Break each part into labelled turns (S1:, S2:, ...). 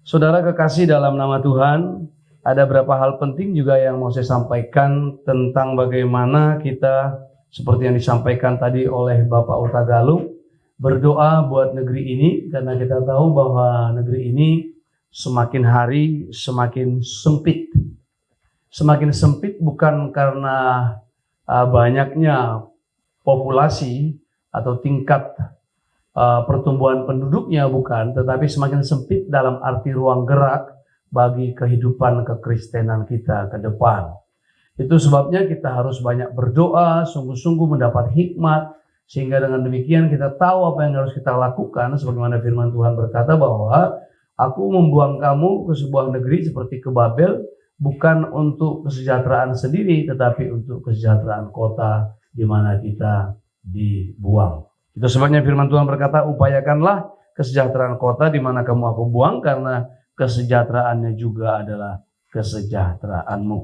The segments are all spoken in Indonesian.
S1: Saudara kekasih dalam nama Tuhan, ada beberapa hal penting juga yang mau saya sampaikan tentang bagaimana kita, seperti yang disampaikan tadi oleh Bapak Uta Galung, berdoa buat negeri ini, karena kita tahu bahwa negeri ini semakin hari semakin sempit. Semakin sempit bukan karena banyaknya populasi atau tingkat pertumbuhan penduduknya, bukan, tetapi semakin sempit dalam arti ruang gerak bagi kehidupan kekristenan kita ke depan. Itu sebabnya kita harus banyak berdoa, sungguh-sungguh mendapat hikmat, sehingga dengan demikian kita tahu apa yang harus kita lakukan, sebagaimana firman Tuhan berkata bahwa aku membuang kamu ke sebuah negeri seperti ke Babel, bukan untuk kesejahteraan sendiri, tetapi untuk kesejahteraan kota di mana kita dibuang. Itu sebabnya firman Tuhan berkata, upayakanlah kesejahteraan kota di mana kamu aku buang, karena kesejahteraannya juga adalah kesejahteraanmu.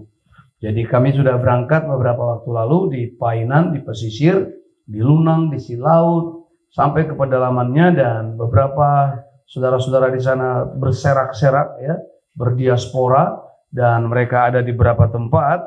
S1: Jadi kami sudah berangkat beberapa waktu lalu di Painan, di pesisir, di Lunang, di Silaut, sampai ke pedalamannya, dan beberapa saudara-saudara di sana berserak-serak, ya, berdiaspora, dan mereka ada di beberapa tempat,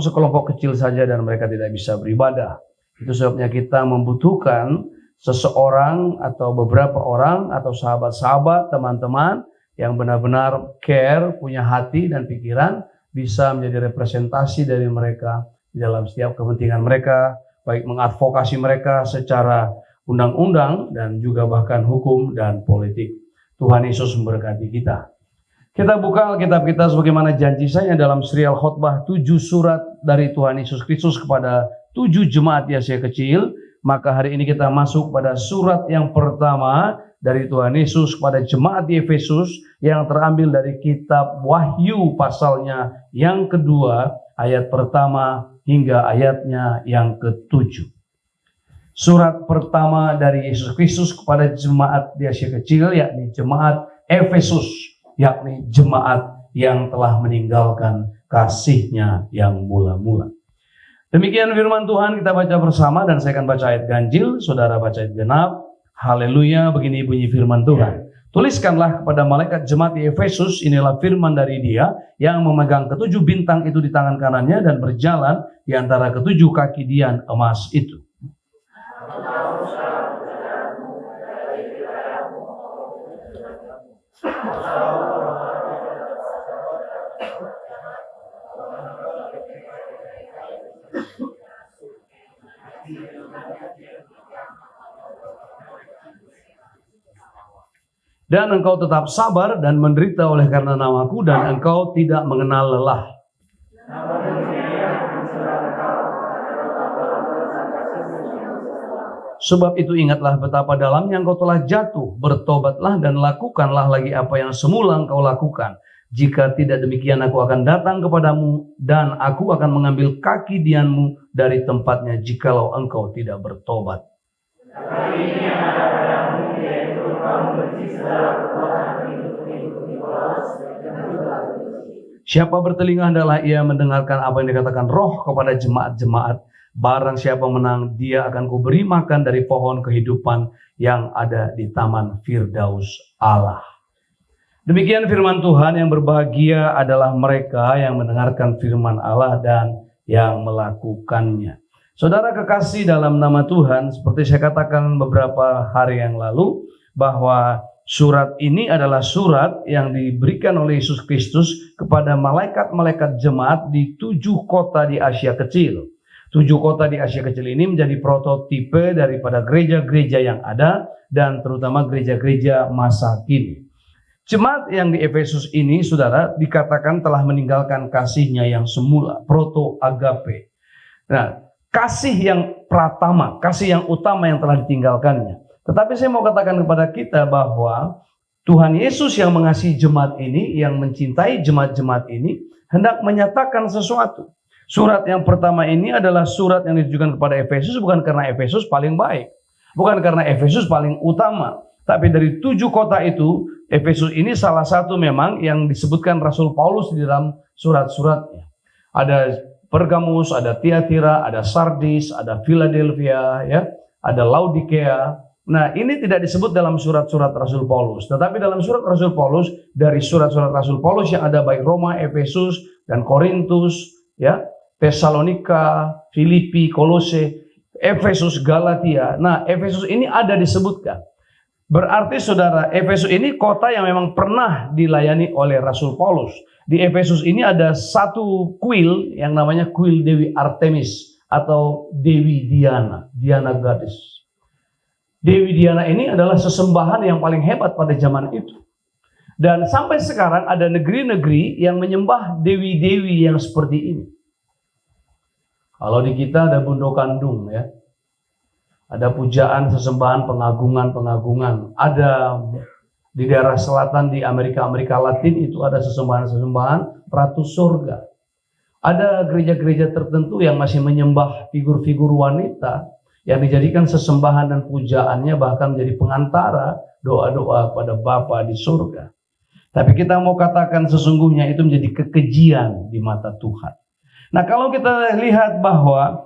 S1: sekelompok kecil saja, dan mereka tidak bisa beribadah. Itu sebabnya kita membutuhkan seseorang atau beberapa orang atau sahabat-sahabat, teman-teman yang benar-benar care, punya hati dan pikiran, bisa menjadi representasi dari mereka di dalam setiap kepentingan mereka, baik mengadvokasi mereka secara undang-undang dan juga bahkan hukum dan politik. Tuhan Yesus memberkati kita. Kita buka Alkitab kita sebagaimana janji saya dalam serial khotbah 7 surat dari Tuhan Yesus Kristus kepada 7 jemaat di Asia Kecil. Maka hari ini kita masuk pada surat yang pertama dari Tuhan Yesus kepada jemaat di Efesus, yang terambil dari kitab Wahyu pasalnya yang kedua, ayat pertama hingga ayatnya yang ke-7. Surat pertama dari Yesus Kristus kepada jemaat di Asia Kecil, yakni jemaat Efesus, yakni jemaat yang telah meninggalkan kasihnya yang mula-mula. Demikian firman Tuhan, kita baca bersama, dan saya akan baca ayat ganjil, saudara baca ayat genap. Haleluya, begini bunyi firman Tuhan. Tuliskanlah kepada malaikat jemaat di Efesus, inilah firman dari Dia yang memegang ke7 bintang itu di tangan kanannya dan berjalan di antara ke7 kaki dian emas itu. Dan engkau tetap sabar dan menderita oleh karena namaku, dan engkau tidak mengenal lelah. Sebab itu ingatlah betapa dalamnya engkau telah jatuh, bertobatlah dan lakukanlah lagi apa yang semula engkau lakukan. Jika tidak demikian, aku akan datang kepadamu dan aku akan mengambil kaki dianmu dari tempatnya jikalau engkau tidak bertobat. Siapa bertelinga hendaklah ia mendengarkan apa yang dikatakan Roh kepada jemaat-jemaat. Barang siapa menang, dia akan kuberi makan dari pohon kehidupan yang ada di taman Firdaus Allah. Demikian firman Tuhan. Yang berbahagia adalah mereka yang mendengarkan firman Allah dan yang melakukannya. Saudara kekasih dalam nama Tuhan, seperti saya katakan beberapa hari yang lalu, bahwa surat ini adalah surat yang diberikan oleh Yesus Kristus kepada malaikat-malaikat jemaat di 7 kota di Asia Kecil. 7 kota di Asia Kecil ini menjadi prototipe daripada gereja-gereja yang ada, dan terutama gereja-gereja masa kini. Jemaat yang di Efesus ini, saudara, dikatakan telah meninggalkan kasihnya yang semula, proto agape. Nah, kasih yang pratama, kasih yang utama yang telah ditinggalkannya. Tetapi saya mau katakan kepada kita bahwa Tuhan Yesus yang mengasihi jemaat ini, yang mencintai jemaat-jemaat ini, hendak menyatakan sesuatu. Surat yang pertama ini adalah surat yang ditujukan kepada Efesus, bukan karena Efesus paling baik, bukan karena Efesus paling utama, tapi dari 7 kota itu, Efesus ini salah satu memang yang disebutkan Rasul Paulus di dalam surat-suratnya. Ada Pergamus, ada Tiatira, ada Sardis, ada Philadelphia, ya, ada Laodikea, Nah, ini tidak disebut dalam surat-surat Rasul Paulus, tetapi dalam surat Rasul Paulus, dari surat-surat Rasul Paulus yang ada baik Roma, Efesus, dan Korintus, ya, Tesalonika, Filipi, Kolose, Efesus, Galatia. Nah, Efesus ini ada disebutkan. Berarti saudara, Efesus ini kota yang memang pernah dilayani oleh Rasul Paulus. Di Efesus ini ada satu kuil yang namanya kuil Dewi Artemis atau Dewi Diana, Diana Goddess. Dewi Diana ini adalah sesembahan yang paling hebat pada zaman itu. Dan sampai sekarang ada negeri-negeri yang menyembah dewi-dewi yang seperti ini. Kalau di kita ada Bundo Kandung, ya. Ada pujaan, sesembahan, pengagungan. Ada di daerah selatan di Amerika Latin itu ada sesembahan-sesembahan Ratu Surga. Ada gereja-gereja tertentu yang masih menyembah figur-figur wanita yang dijadikan sesembahan dan pujaannya bahkan menjadi pengantara doa-doa kepada Bapa di surga. Tapi kita mau katakan sesungguhnya itu menjadi kekejian di mata Tuhan. Nah, kalau kita lihat bahwa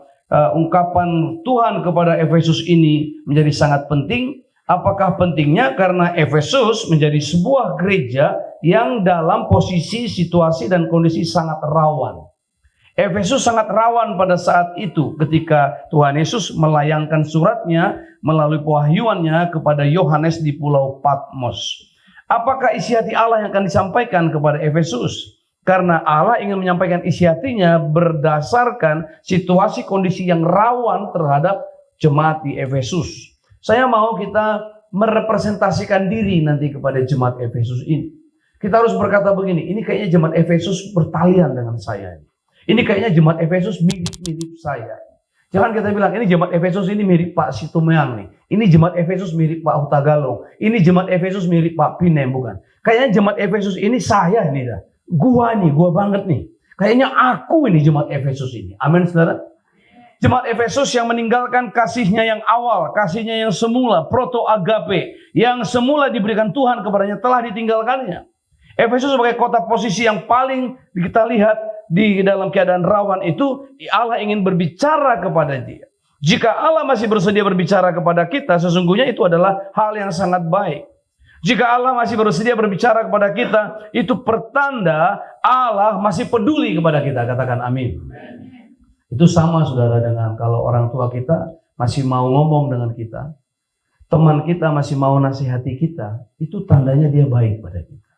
S1: ungkapan Tuhan kepada Efesus ini menjadi sangat penting, apakah pentingnya? Karena Efesus menjadi sebuah gereja yang dalam posisi, situasi, dan kondisi sangat rawan. Efesus sangat rawan pada saat itu ketika Tuhan Yesus melayangkan suratnya melalui pewahyuannya kepada Yohanes di Pulau Patmos. Apakah isi hati Allah yang akan disampaikan kepada Efesus? Karena Allah ingin menyampaikan isi hatinya berdasarkan situasi kondisi yang rawan terhadap jemaat di Efesus. Saya mau kita merepresentasikan diri nanti kepada jemaat Efesus ini. Kita harus berkata begini, ini kayaknya jemaat Efesus bertalian dengan saya. Ini kayaknya jemaat Efesus mirip-mirip saya. Jangan kita bilang, ini jemaat Efesus ini mirip Pak Situmeang nih. Ini jemaat Efesus mirip Pak Hutagalung. Ini jemaat Efesus mirip Pak Pinem, bukan. Kayaknya jemaat Efesus ini saya nih dah. Gua banget nih. Kayaknya aku ini jemaat Efesus ini. Amin, saudara. Jemaat Efesus yang meninggalkan kasihnya yang awal, kasihnya yang semula, proto agape, yang semula diberikan Tuhan kepadanya telah ditinggalkannya. Efesus sebagai kota posisi yang paling kita lihat di dalam keadaan rawan itu, Allah ingin berbicara kepada dia. Jika Allah masih bersedia berbicara kepada kita, sesungguhnya itu adalah hal yang sangat baik. Jika Allah masih bersedia berbicara kepada kita, itu pertanda Allah masih peduli kepada kita. Katakan amin. Itu sama saudara dengan kalau orang tua kita masih mau ngomong dengan kita, teman kita masih mau nasihati kita, itu tandanya dia baik pada kita.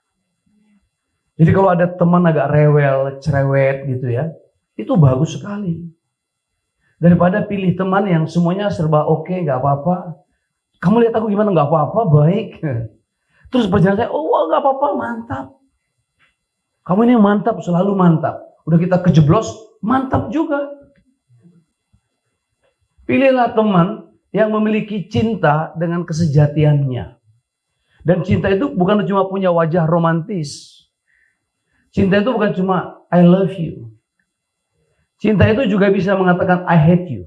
S1: Jadi kalau ada teman agak rewel, cerewet gitu ya, itu bagus sekali. Daripada pilih teman yang semuanya serba oke, nggak apa-apa. Kamu lihat aku gimana? Nggak apa-apa, baik. Terus perjalanan saya, oh nggak apa-apa, mantap. Kamu ini mantap, selalu mantap. Udah kita kejeblos, mantap juga. Pilihlah teman yang memiliki cinta dengan kesejatiannya. Dan cinta itu bukan cuma punya wajah romantis. Cinta itu bukan cuma I love you. Cinta itu juga bisa mengatakan I hate you.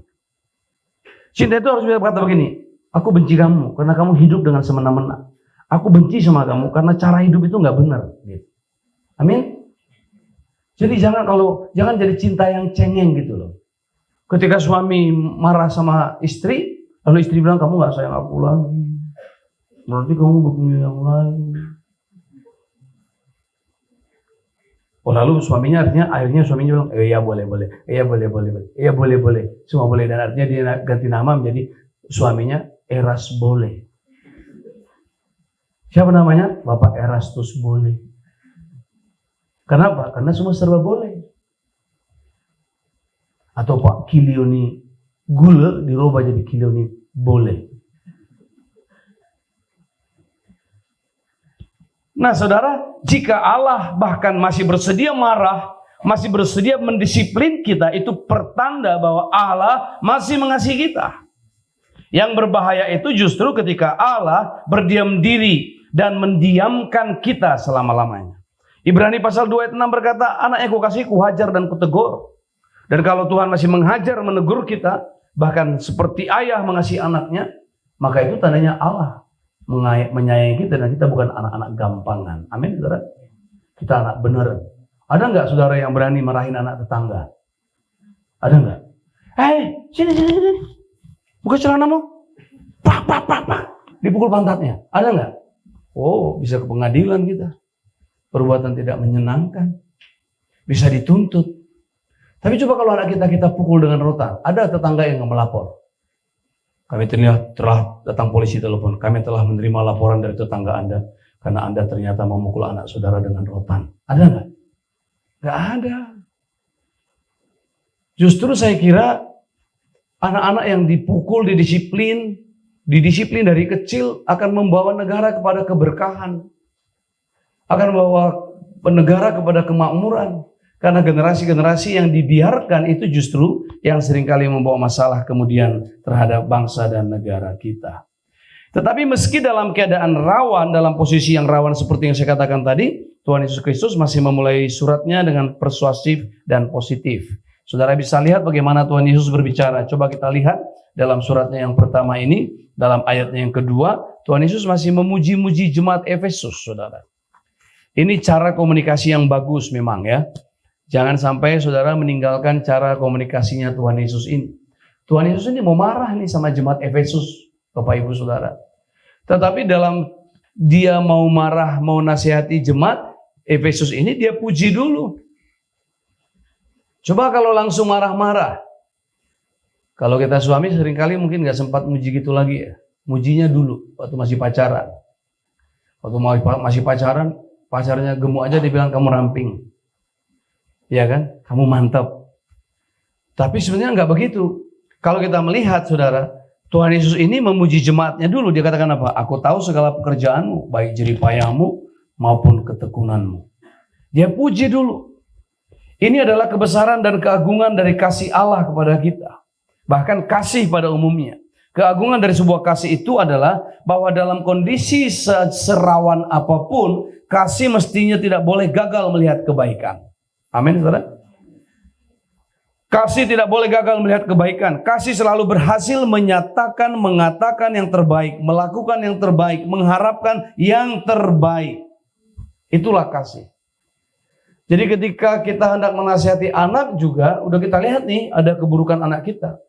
S1: Cinta itu harus bisa berkata begini, aku benci kamu karena kamu hidup dengan semena-mena. Aku benci sama kamu karena cara hidup itu nggak benar. Amin. Jadi jangan jadi cinta yang cengeng gitu loh. Ketika suami marah sama istri, lalu istri bilang kamu nggak sayang aku lagi. Berarti kamu begini yang lain. Oh, lalu akhirnya suaminya bilang, iya boleh, semua boleh, dan artinya dia ganti nama menjadi suaminya Eras boleh. Siapa namanya? Bapak Erastus boleh. Kenapa? Karena semua serba boleh. Atau Pak Kilioni gula dirubah jadi Kilioni boleh. Nah saudara, jika Allah bahkan masih bersedia marah, masih bersedia mendisiplin kita, itu pertanda bahwa Allah masih mengasihi kita. Yang berbahaya itu justru ketika Allah berdiam diri dan mendiamkan kita selama-lamanya. Ibrani pasal 2 ayat 6 berkata, anaknya kukasihi, kuhajar dan kutegur. Dan kalau Tuhan masih menghajar, menegur kita, bahkan seperti ayah mengasihi anaknya, maka itu tandanya Allah menyayangi kita dan kita bukan anak-anak gampangan. Amin, saudara. Kita anak benar. Ada nggak saudara yang berani marahin anak tetangga? Ada nggak? Hei, sini. Buka celanamu. Pak. pak, dipukul pantatnya. Ada nggak? Oh, bisa ke pengadilan kita. Perbuatan tidak menyenangkan. Bisa dituntut. Tapi coba kalau anak kita pukul dengan rotan. Ada tetangga yang melapor. Kami telah datang polisi telepon. Kami telah menerima laporan dari tetangga Anda. Karena Anda ternyata memukul anak saudara dengan rotan. Ada nggak? Nggak ada. Justru saya kira anak-anak yang dipukul, didisiplin dari kecil akan membawa negara kepada keberkahan. Akan membawa negara kepada kemakmuran. Karena generasi-generasi yang dibiarkan itu justru yang seringkali membawa masalah kemudian terhadap bangsa dan negara kita. Tetapi meski dalam keadaan rawan, dalam posisi yang rawan seperti yang saya katakan tadi, Tuhan Yesus Kristus masih memulai suratnya dengan persuasif dan positif. Saudara bisa lihat bagaimana Tuhan Yesus berbicara. Coba kita lihat dalam suratnya yang pertama ini, dalam ayatnya yang kedua, Tuhan Yesus masih memuji-muji jemaat Efesus, saudara. Ini cara komunikasi yang bagus memang ya. Jangan sampai saudara meninggalkan cara komunikasinya Tuhan Yesus ini. Tuhan Yesus ini mau marah nih sama jemaat Efesus, Bapak Ibu Saudara. Tetapi dalam dia mau marah, mau nasihati jemaat Efesus ini, dia puji dulu. Coba kalau langsung marah-marah. Kalau kita suami seringkali mungkin gak sempat muji gitu lagi ya. Mujinya dulu, waktu masih pacaran. Waktu masih pacaran, pacarnya gemuk aja dibilang kamu ramping. Ya kan? Kamu mantap. Tapi sebenarnya nggak begitu. Kalau kita melihat, saudara, Tuhan Yesus ini memuji jemaatnya dulu. Dia katakan apa? Aku tahu segala pekerjaanmu, baik jeripayahmu maupun ketekunanmu. Dia puji dulu. Ini adalah kebesaran dan keagungan dari kasih Allah kepada kita. Bahkan kasih pada umumnya. Keagungan dari sebuah kasih itu adalah bahwa dalam kondisi serawan apapun, kasih mestinya tidak boleh gagal melihat kebaikan. Amin, saudara. Kasih tidak boleh gagal melihat kebaikan. Kasih selalu berhasil menyatakan, mengatakan yang terbaik, melakukan yang terbaik, mengharapkan yang terbaik. Itulah kasih. Jadi ketika kita hendak menasihati anak juga, udah kita lihat nih ada keburukan anak kita.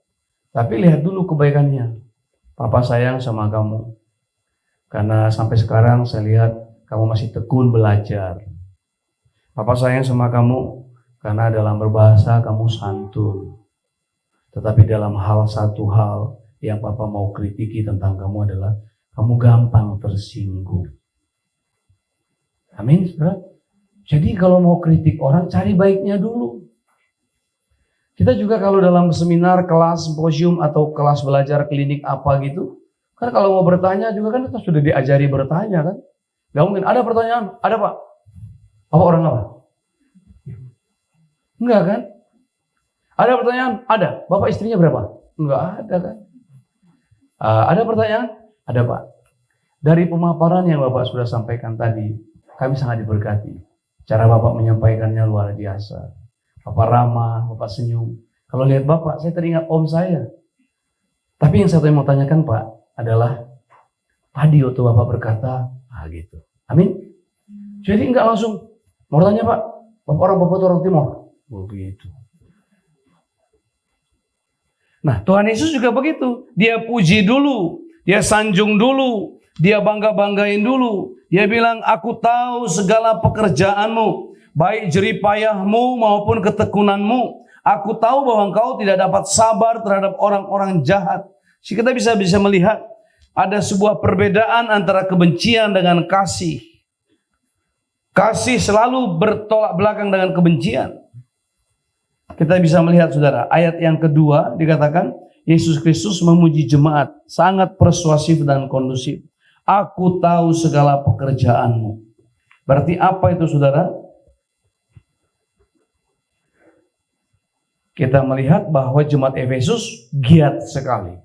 S1: Tapi lihat dulu kebaikannya. Papa sayang sama kamu. Karena sampai sekarang saya lihat kamu masih tekun belajar. Papa sayang sama kamu karena dalam berbahasa kamu santun. Tetapi dalam satu hal yang Papa mau kritiki tentang kamu adalah kamu gampang tersinggung. Amin, saudara. Jadi kalau mau kritik orang, cari baiknya dulu. Kita juga kalau dalam seminar, kelas, simposium, atau kelas belajar klinik apa gitu, kan kalau mau bertanya juga kan kita sudah diajari bertanya kan. Gak mungkin, ada pertanyaan, ada Pak. Apa orang apa? Enggak kan? Ada pertanyaan? Ada. Bapak istrinya berapa? Enggak ada kan? Ada pertanyaan? Ada Pak. Dari pemaparan yang Bapak sudah sampaikan tadi, kami sangat diberkati. Cara Bapak menyampaikannya luar biasa. Bapak ramah, Bapak senyum. Kalau lihat Bapak, saya teringat om saya. Tapi yang satu yang mau tanyakan Pak adalah, tadi waktu Bapak berkata, gitu. Amin? Jadi enggak langsung, mau tanya Pak, Bapak orang Timur. Begitu. Nah, Tuhan Yesus juga begitu. Dia puji dulu, dia sanjung dulu, dia bangga-banggain dulu. Dia bilang, aku tahu segala pekerjaanmu, baik jeripayahmu maupun ketekunanmu. Aku tahu bahwa engkau tidak dapat sabar terhadap orang-orang jahat. Jadi kita bisa melihat ada sebuah perbedaan antara kebencian dengan kasih. Kasih selalu bertolak belakang dengan kebencian. Kita bisa melihat saudara, ayat yang kedua dikatakan Yesus Kristus memuji jemaat sangat persuasif dan kondusif. Aku tahu segala pekerjaanmu. Berarti apa itu saudara? Kita melihat bahwa jemaat Efesus giat sekali.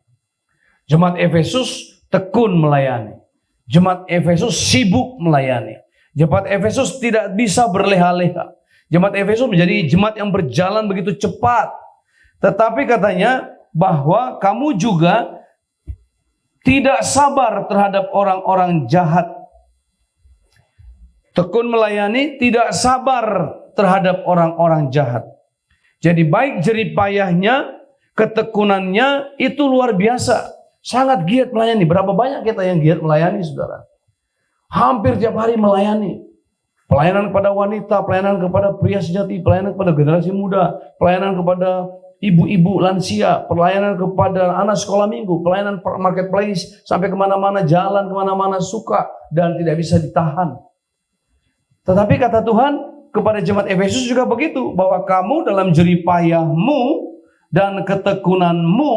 S1: Jemaat Efesus tekun melayani. Jemaat Efesus sibuk melayani. Jemaat Efesus tidak bisa berleha-leha. Jemaat Efesus menjadi jemaat yang berjalan begitu cepat. Tetapi katanya bahwa kamu juga tidak sabar terhadap orang-orang jahat. Tekun melayani, tidak sabar terhadap orang-orang jahat. Jadi baik jeripayahnya, ketekunannya itu luar biasa. Sangat giat melayani. Berapa banyak kita yang giat melayani, saudara? Hampir tiap hari melayani. Pelayanan kepada wanita, pelayanan kepada pria sejati, pelayanan kepada generasi muda, pelayanan kepada ibu-ibu lansia, pelayanan kepada anak sekolah minggu, pelayanan marketplace, sampai kemana-mana, jalan kemana-mana, suka dan tidak bisa ditahan. Tetapi kata Tuhan kepada jemaat Efesus juga begitu, bahwa kamu dalam jerih payahmu dan ketekunanmu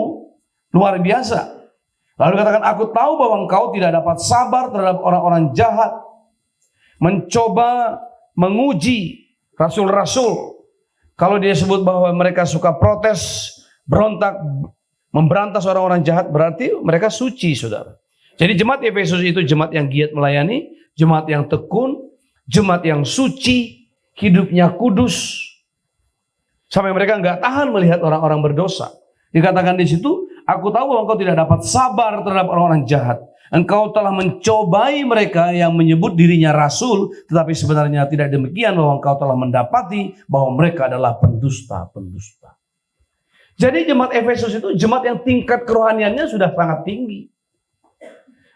S1: luar biasa. Lalu katakan, aku tahu bahwa engkau tidak dapat sabar terhadap orang-orang jahat, mencoba menguji rasul-rasul. Kalau dia sebut bahwa mereka suka protes, berontak, memberantas orang-orang jahat, berarti mereka suci, saudara. Jadi jemaat Efesus itu jemaat yang giat melayani, jemaat yang tekun, jemaat yang suci, hidupnya kudus, sampai mereka nggak tahan melihat orang-orang berdosa. Dikatakan di situ, aku tahu bahwa engkau tidak dapat sabar terhadap orang-orang jahat. Engkau telah mencobai mereka yang menyebut dirinya rasul, tetapi sebenarnya tidak demikian, bahwa engkau telah mendapati bahwa mereka adalah pendusta-pendusta. Jadi jemaat Efesus itu jemaat yang tingkat kerohaniannya sudah sangat tinggi.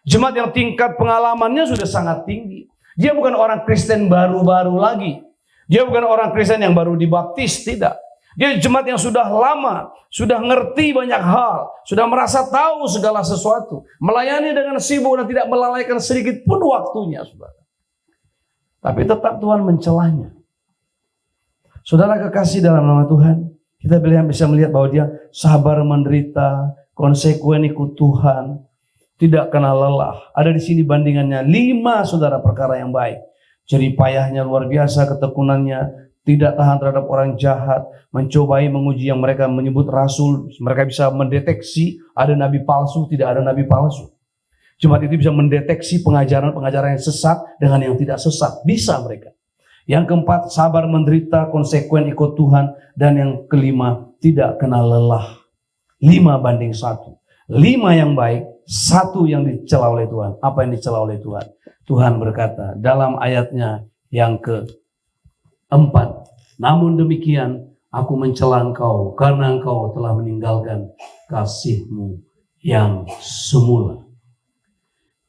S1: Jemaat yang tingkat pengalamannya sudah sangat tinggi. Dia bukan orang Kristen baru-baru lagi. Dia bukan orang Kristen yang baru dibaptis, tidak. Dia jemaat yang sudah lama, sudah ngerti banyak hal, sudah merasa tahu segala sesuatu, melayani dengan sibuk dan tidak melalaikan sedikit pun waktunya, saudara. Tapi tetap Tuhan mencelanya. Saudara kekasih dalam nama Tuhan, kita bisa melihat bahwa dia sabar menderita, konsekuen ikut Tuhan, tidak kenal lelah. Ada di sini bandingannya 5, saudara, perkara yang baik. Jerih payahnya luar biasa, ketekunannya, tidak tahan terhadap orang jahat, mencobai menguji yang mereka menyebut rasul. Mereka bisa mendeteksi ada nabi palsu, tidak ada nabi palsu. Jemaat itu bisa mendeteksi pengajaran-pengajaran yang sesat dengan yang tidak sesat. Bisa mereka. Yang keempat, sabar menderita, konsekuen ikut Tuhan. Dan yang kelima, tidak kenal lelah. 5:1. 5 yang baik, 1 yang dicela oleh Tuhan. Apa yang dicela oleh Tuhan? Tuhan berkata dalam ayatnya yang ke-4, namun demikian aku mencela engkau karena engkau telah meninggalkan kasihmu yang semula.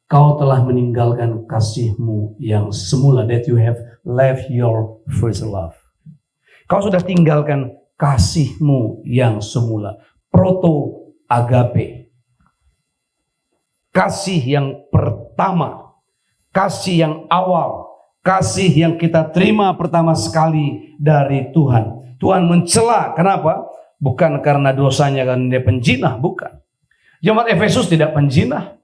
S1: Kau telah meninggalkan kasihmu yang semula. That you have left your first love. Kau sudah tinggalkan kasihmu yang semula. Proto agape. Kasih yang pertama. Kasih yang awal. Kasih yang kita terima pertama sekali dari Tuhan. Tuhan mencela. Kenapa? Bukan karena dosanya karena dia penjinah. Bukan. Jemaat Efesus tidak penjinah.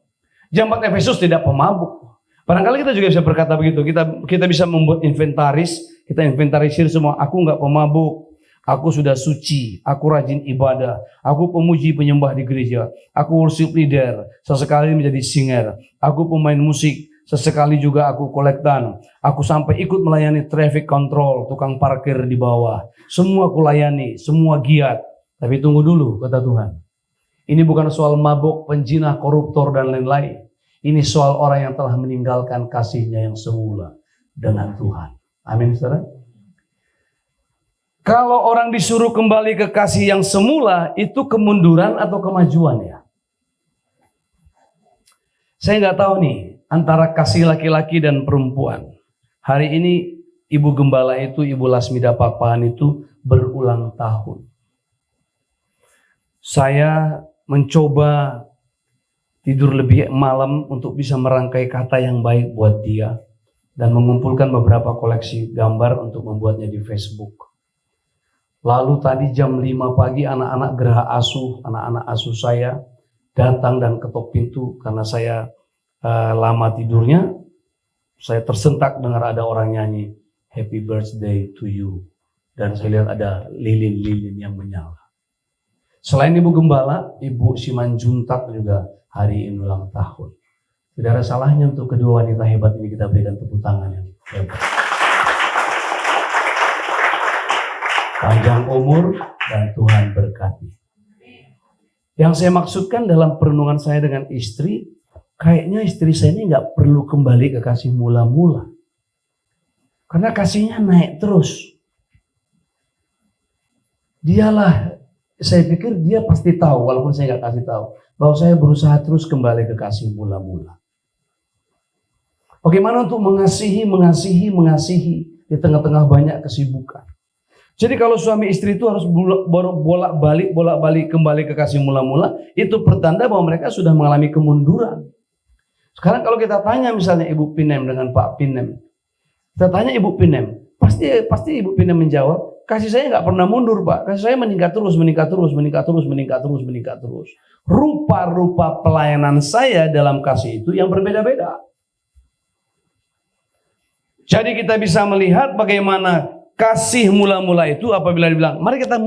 S1: Jemaat Efesus tidak pemabuk. Barangkali kita juga bisa berkata begitu. Kita bisa membuat inventaris. Kita inventarisir semua. Aku nggak pemabuk. Aku sudah suci, aku rajin ibadah, aku pemuji penyembah di gereja, aku worship leader, sesekali menjadi singer, aku pemain musik, sesekali juga aku kolektan, aku sampai ikut melayani traffic control, tukang parkir di bawah, semua aku layani, semua giat. Tapi tunggu dulu, kata Tuhan. Ini bukan soal mabuk, penjinah, koruptor, dan lain-lain. Ini soal orang yang telah meninggalkan kasihnya yang semula dengan Tuhan. Amin, saudara. Kalau orang disuruh kembali ke kasih yang semula, itu kemunduran atau kemajuan ya? Saya nggak tahu nih, antara kasih laki-laki dan perempuan. Hari ini Ibu Gembala itu, Ibu Lasmida Papahan itu berulang tahun. Saya mencoba tidur lebih malam untuk bisa merangkai kata yang baik buat dia. Dan mengumpulkan beberapa koleksi gambar untuk membuatnya di Facebook. Lalu tadi jam 5 pagi anak-anak Geraha Asuh, anak-anak asuh saya datang dan ketok pintu karena saya lama tidurnya. Saya tersentak dengar ada orang nyanyi Happy Birthday to you. Dan saya lihat ada lilin-lilin yang menyala. Selain Ibu Gembala, Ibu Simanjuntak juga hari ini ulang tahun. Tidak ada salahnya untuk kedua wanita hebat ini kita berikan tepuk tangan yang hebat. Panjang umur dan Tuhan berkati. Yang saya maksudkan dalam perenungan saya dengan istri, kayaknya istri saya ini nggak perlu kembali ke kasih mula-mula. Karena kasihnya naik terus. Dialah saya pikir dia pasti tahu, walaupun saya nggak kasih tahu, bahwa saya berusaha terus kembali ke kasih mula-mula. Bagaimana untuk mengasihi di tengah-tengah banyak kesibukan. Jadi kalau suami istri itu harus bolak-balik kembali ke kasih mula-mula, itu pertanda bahwa mereka sudah mengalami kemunduran. Sekarang kalau kita tanya misalnya Ibu Pinem dengan Pak Pinem, kita tanya Ibu Pinem, pasti Ibu Pinem menjawab, kasih saya nggak pernah mundur Pak, kasih saya meningkat terus. Rupa-rupa pelayanan saya dalam kasih itu yang berbeda-beda. Jadi kita bisa melihat bagaimana kasih mula-mula itu apabila dibilang, mari kita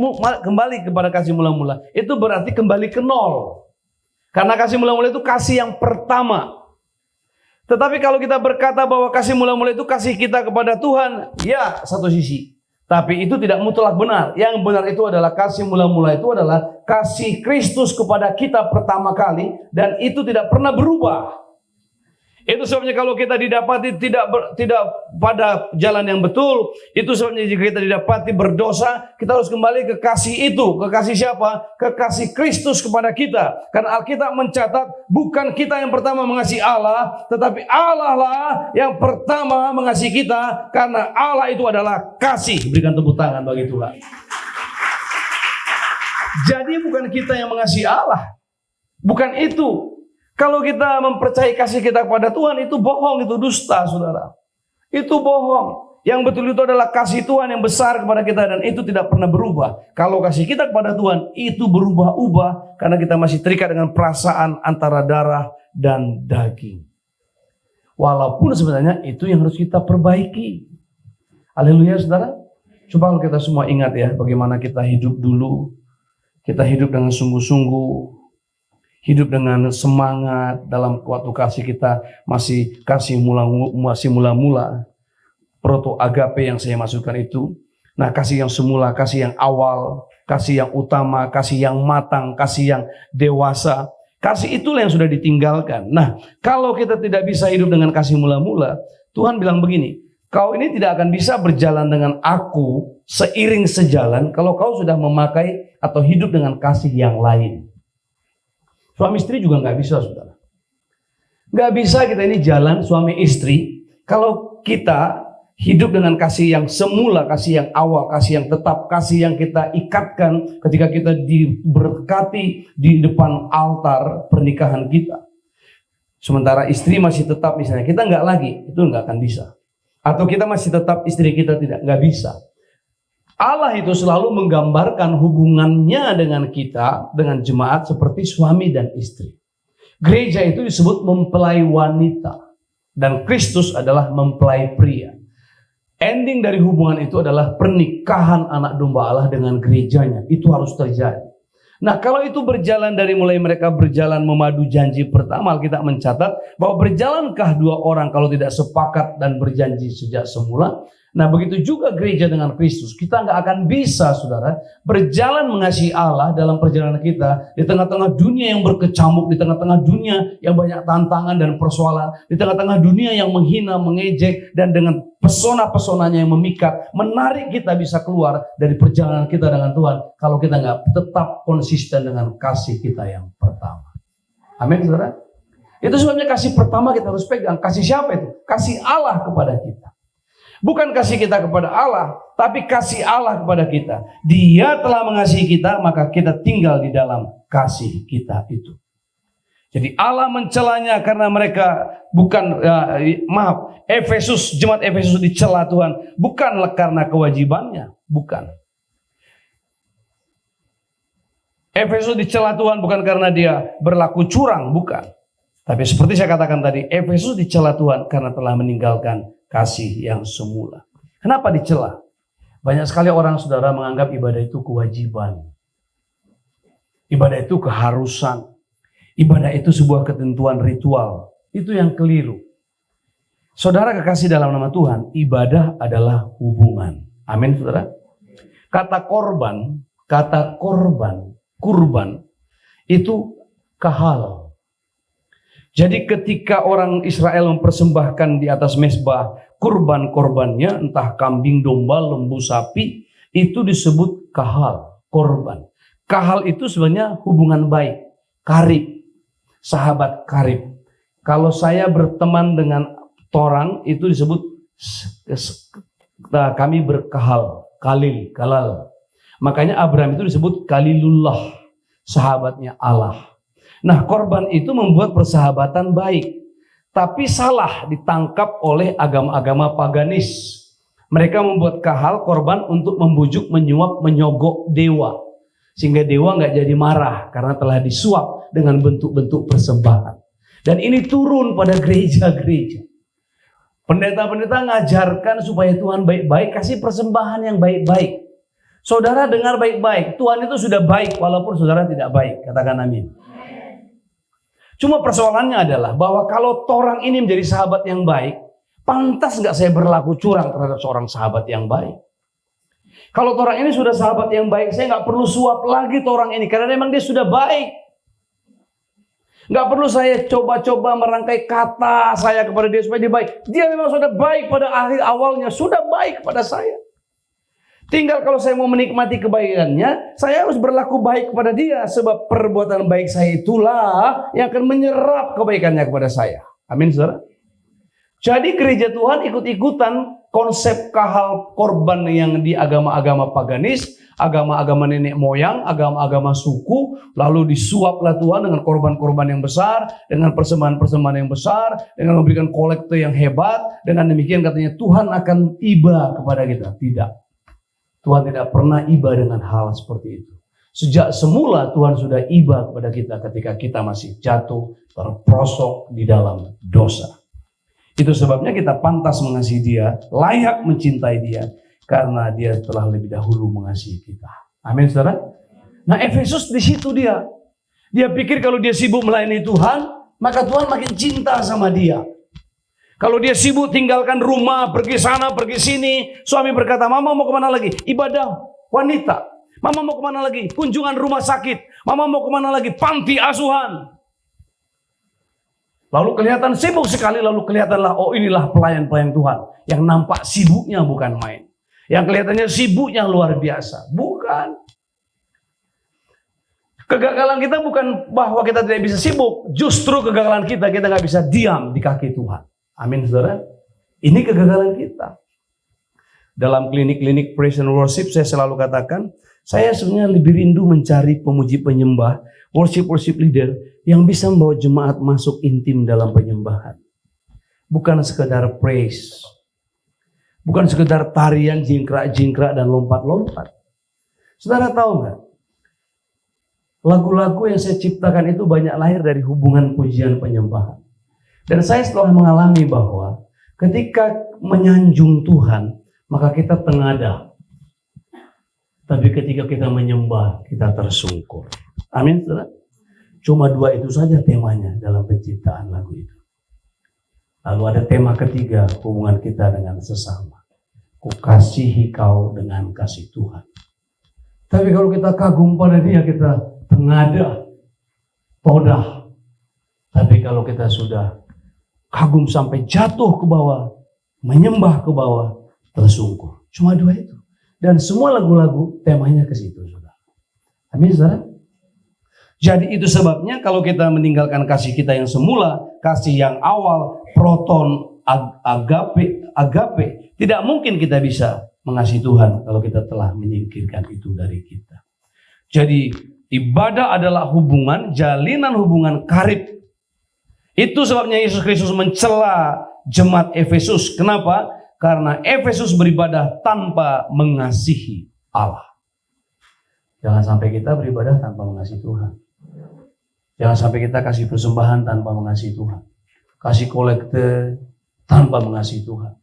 S1: kembali kepada kasih mula-mula. Itu berarti kembali ke nol. Karena kasih mula-mula itu kasih yang pertama. Tetapi kalau kita berkata bahwa kasih mula-mula itu kasih kita kepada Tuhan, ya satu sisi. Tapi itu tidak mutlak benar. Yang benar itu adalah kasih mula-mula itu adalah kasih Kristus kepada kita pertama kali. Dan itu tidak pernah berubah. Itu sebabnya kalau kita didapati tidak pada jalan yang betul, itu sebabnya jika kita didapati berdosa, kita harus kembali ke kasih itu. Ke kasih siapa? Ke kasih Kristus kepada kita. Karena Alkitab mencatat, bukan kita yang pertama mengasihi Allah, tetapi Allah lah yang pertama mengasihi kita, karena Allah itu adalah kasih. Berikan tepuk tangan bagi Tuhan. Jadi bukan kita yang mengasihi Allah. Bukan itu. Kalau kita mempercayai kasih kita kepada Tuhan, itu bohong, itu dusta, saudara. Itu bohong. Yang betul itu adalah kasih Tuhan yang besar kepada kita, dan itu tidak pernah berubah. Kalau kasih kita kepada Tuhan, itu berubah-ubah, karena kita masih terikat dengan perasaan antara darah dan daging. Walaupun sebenarnya itu yang harus kita perbaiki. Haleluya, saudara. Coba kalau kita semua ingat ya, bagaimana kita hidup dulu. Kita hidup dengan sungguh-sungguh. Hidup dengan semangat dalam waktu kasih kita masih mula-mula. Proto agape yang saya masukkan itu. Nah, kasih yang semula, kasih yang awal, kasih yang utama, kasih yang matang, kasih yang dewasa. Kasih itulah yang sudah ditinggalkan. Nah, kalau kita tidak bisa hidup dengan kasih mula-mula, Tuhan bilang begini, kau ini tidak akan bisa berjalan dengan aku seiring sejalan kalau kau sudah memakai atau hidup dengan kasih yang lain. Suami istri juga nggak bisa, saudara. Nggak bisa kita ini jalan suami istri kalau kita hidup dengan kasih yang semula, kasih yang awal, kasih yang tetap, kasih yang kita ikatkan ketika kita diberkati di depan altar pernikahan kita. Sementara istri masih tetap misalnya, kita nggak lagi, itu nggak akan bisa. Atau kita masih tetap istri kita tidak, nggak bisa. Allah itu selalu menggambarkan hubungannya dengan kita, dengan jemaat seperti suami dan istri. Gereja itu disebut mempelai wanita. Dan Kristus adalah mempelai pria. Ending dari hubungan itu adalah pernikahan anak domba Allah dengan gerejanya. Itu harus terjadi. Nah, kalau itu berjalan dari mulai mereka berjalan memadu janji pertama, kita mencatat bahwa berjalankah dua orang kalau tidak sepakat dan berjanji sejak semula. Nah, begitu juga gereja dengan Kristus. Kita nggak akan bisa, saudara, berjalan mengasihi Allah dalam perjalanan kita di tengah-tengah dunia yang berkecamuk, di tengah-tengah dunia yang banyak tantangan dan persoalan, di tengah-tengah dunia yang menghina, mengejek, dan dengan pesona-pesonanya yang memikat, menarik kita bisa keluar dari perjalanan kita dengan Tuhan kalau kita nggak tetap konsisten dengan kasih kita yang pertama. Amin, saudara. Itu sebabnya kasih pertama kita harus pegang. Kasih siapa itu? Kasih Allah kepada kita. Bukan kasih kita kepada Allah, tapi kasih Allah kepada kita. Dia telah mengasihi kita, maka kita tinggal di dalam kasih kita itu. Jadi Allah mencelanya karena mereka bukan, jemaat Efesus dicela Tuhan, bukanlah karena kewajibannya, bukan. Efesus dicela Tuhan bukan karena dia berlaku curang, bukan. Tapi seperti saya katakan tadi, Efesus dicela Tuhan karena telah meninggalkan kasih yang semula. Kenapa dicela? Banyak sekali orang, saudara, menganggap ibadah itu kewajiban. Ibadah itu keharusan. Ibadah itu sebuah ketentuan ritual. Itu yang keliru. Saudara kekasih dalam nama Tuhan, ibadah adalah hubungan. Amin, saudara. Kata kurban, itu kahal. Jadi ketika orang Israel mempersembahkan di atas mezbah kurban-korbannya, entah kambing, domba, lembu, sapi, itu disebut kahal, korban. Kahal itu sebenarnya hubungan baik, karib, sahabat karib. Kalau saya berteman dengan orang itu disebut kami berkahal, kalal. Makanya Abraham itu disebut kalilullah, sahabatnya Allah. Nah, korban itu membuat persahabatan baik, tapi salah ditangkap oleh agama-agama paganis. Mereka membuat kahal korban untuk membujuk, menyuap, menyogok dewa. Sehingga dewa nggak jadi marah karena telah disuap dengan bentuk-bentuk persembahan. Dan ini turun pada gereja-gereja. Pendeta-pendeta ngajarkan supaya Tuhan baik-baik, kasih persembahan yang baik-baik. Saudara dengar baik-baik, Tuhan itu sudah baik walaupun saudara tidak baik. Katakan amin. Cuma persoalannya adalah bahwa kalau orang ini menjadi sahabat yang baik, pantas nggak saya berlaku curang terhadap seorang sahabat yang baik? Kalau orang ini sudah sahabat yang baik, saya nggak perlu suap lagi orang ini karena memang dia sudah baik. Nggak perlu saya coba-coba merangkai kata saya kepada dia supaya dia baik. Dia memang sudah baik pada akhir awalnya, sudah baik pada saya. Tinggal kalau saya mau menikmati kebaikannya, saya harus berlaku baik kepada dia sebab perbuatan baik saya itulah yang akan menyerap kebaikannya kepada saya. Amin, saudara. Jadi gereja Tuhan ikut-ikutan konsep kahal korban yang di agama-agama paganis, agama-agama nenek moyang, agama-agama suku, lalu disuaplah Tuhan dengan korban-korban yang besar, dengan persembahan-persembahan yang besar, dengan memberikan kolekte yang hebat, dengan demikian katanya Tuhan akan iba kepada kita. Tidak. Tuhan tidak pernah iba dengan hal seperti itu. Sejak semula Tuhan sudah iba kepada kita ketika kita masih jatuh, terperosok di dalam dosa. Itu sebabnya kita pantas mengasihi dia, layak mencintai dia, karena dia telah lebih dahulu mengasihi kita. Amin, saudara. Nah, Efesus di situ dia. Dia pikir kalau dia sibuk melayani Tuhan, maka Tuhan makin cinta sama dia. Kalau dia sibuk tinggalkan rumah, pergi sana, pergi sini, suami berkata, mama mau kemana lagi? Ibadah wanita. Mama mau kemana lagi? Kunjungan rumah sakit. Mama mau kemana lagi? Panti asuhan. Lalu kelihatan sibuk sekali, lalu kelihatanlah, oh inilah pelayan-pelayan Tuhan. Yang nampak sibuknya bukan main. Yang kelihatannya sibuknya luar biasa. Bukan. Kegagalan kita bukan bahwa kita tidak bisa sibuk. Justru kegagalan kita nggak bisa diam di kaki Tuhan. Amin, saudara. Ini kegagalan kita. Dalam klinik-klinik praise and worship, saya selalu katakan, saya sebenarnya lebih rindu mencari pemuji penyembah, worship leader, yang bisa membawa jemaat masuk intim dalam penyembahan. Bukan sekedar praise. Bukan sekedar tarian jingkrak-jingkrak dan lompat-lompat. Saudara tahu nggak? Lagu-lagu yang saya ciptakan itu banyak lahir dari hubungan pujian penyembahan. Dan saya setelah mengalami bahwa ketika menyanjung Tuhan, maka kita tengadah. Tapi ketika kita menyembah, kita tersungkur. Amin, saudara. Cuma dua itu saja temanya dalam penciptaan lagu itu. Lalu ada tema ketiga, hubungan kita dengan sesama. Ku kasihi kau dengan kasih Tuhan. Tapi kalau kita kagum pada dia, kita tengadah, podah. Tapi kalau kita sudah kagum sampai jatuh ke bawah, menyembah ke bawah, tersungkur. Cuma dua itu. Dan semua lagu-lagu temanya ke situ, saudara. Amin, saudara. Jadi itu sebabnya kalau kita meninggalkan kasih kita yang semula, kasih yang awal, proton, agape, tidak mungkin kita bisa mengasihi Tuhan kalau kita telah menyingkirkan itu dari kita. Jadi ibadah adalah hubungan, jalinan hubungan karib. Itu sebabnya Yesus Kristus mencela jemaat Efesus. Kenapa? Karena Efesus beribadah tanpa mengasihi Allah. Jangan sampai kita beribadah tanpa mengasihi Tuhan. Jangan sampai kita kasih persembahan tanpa mengasihi Tuhan. Kasih kolekte tanpa mengasihi Tuhan.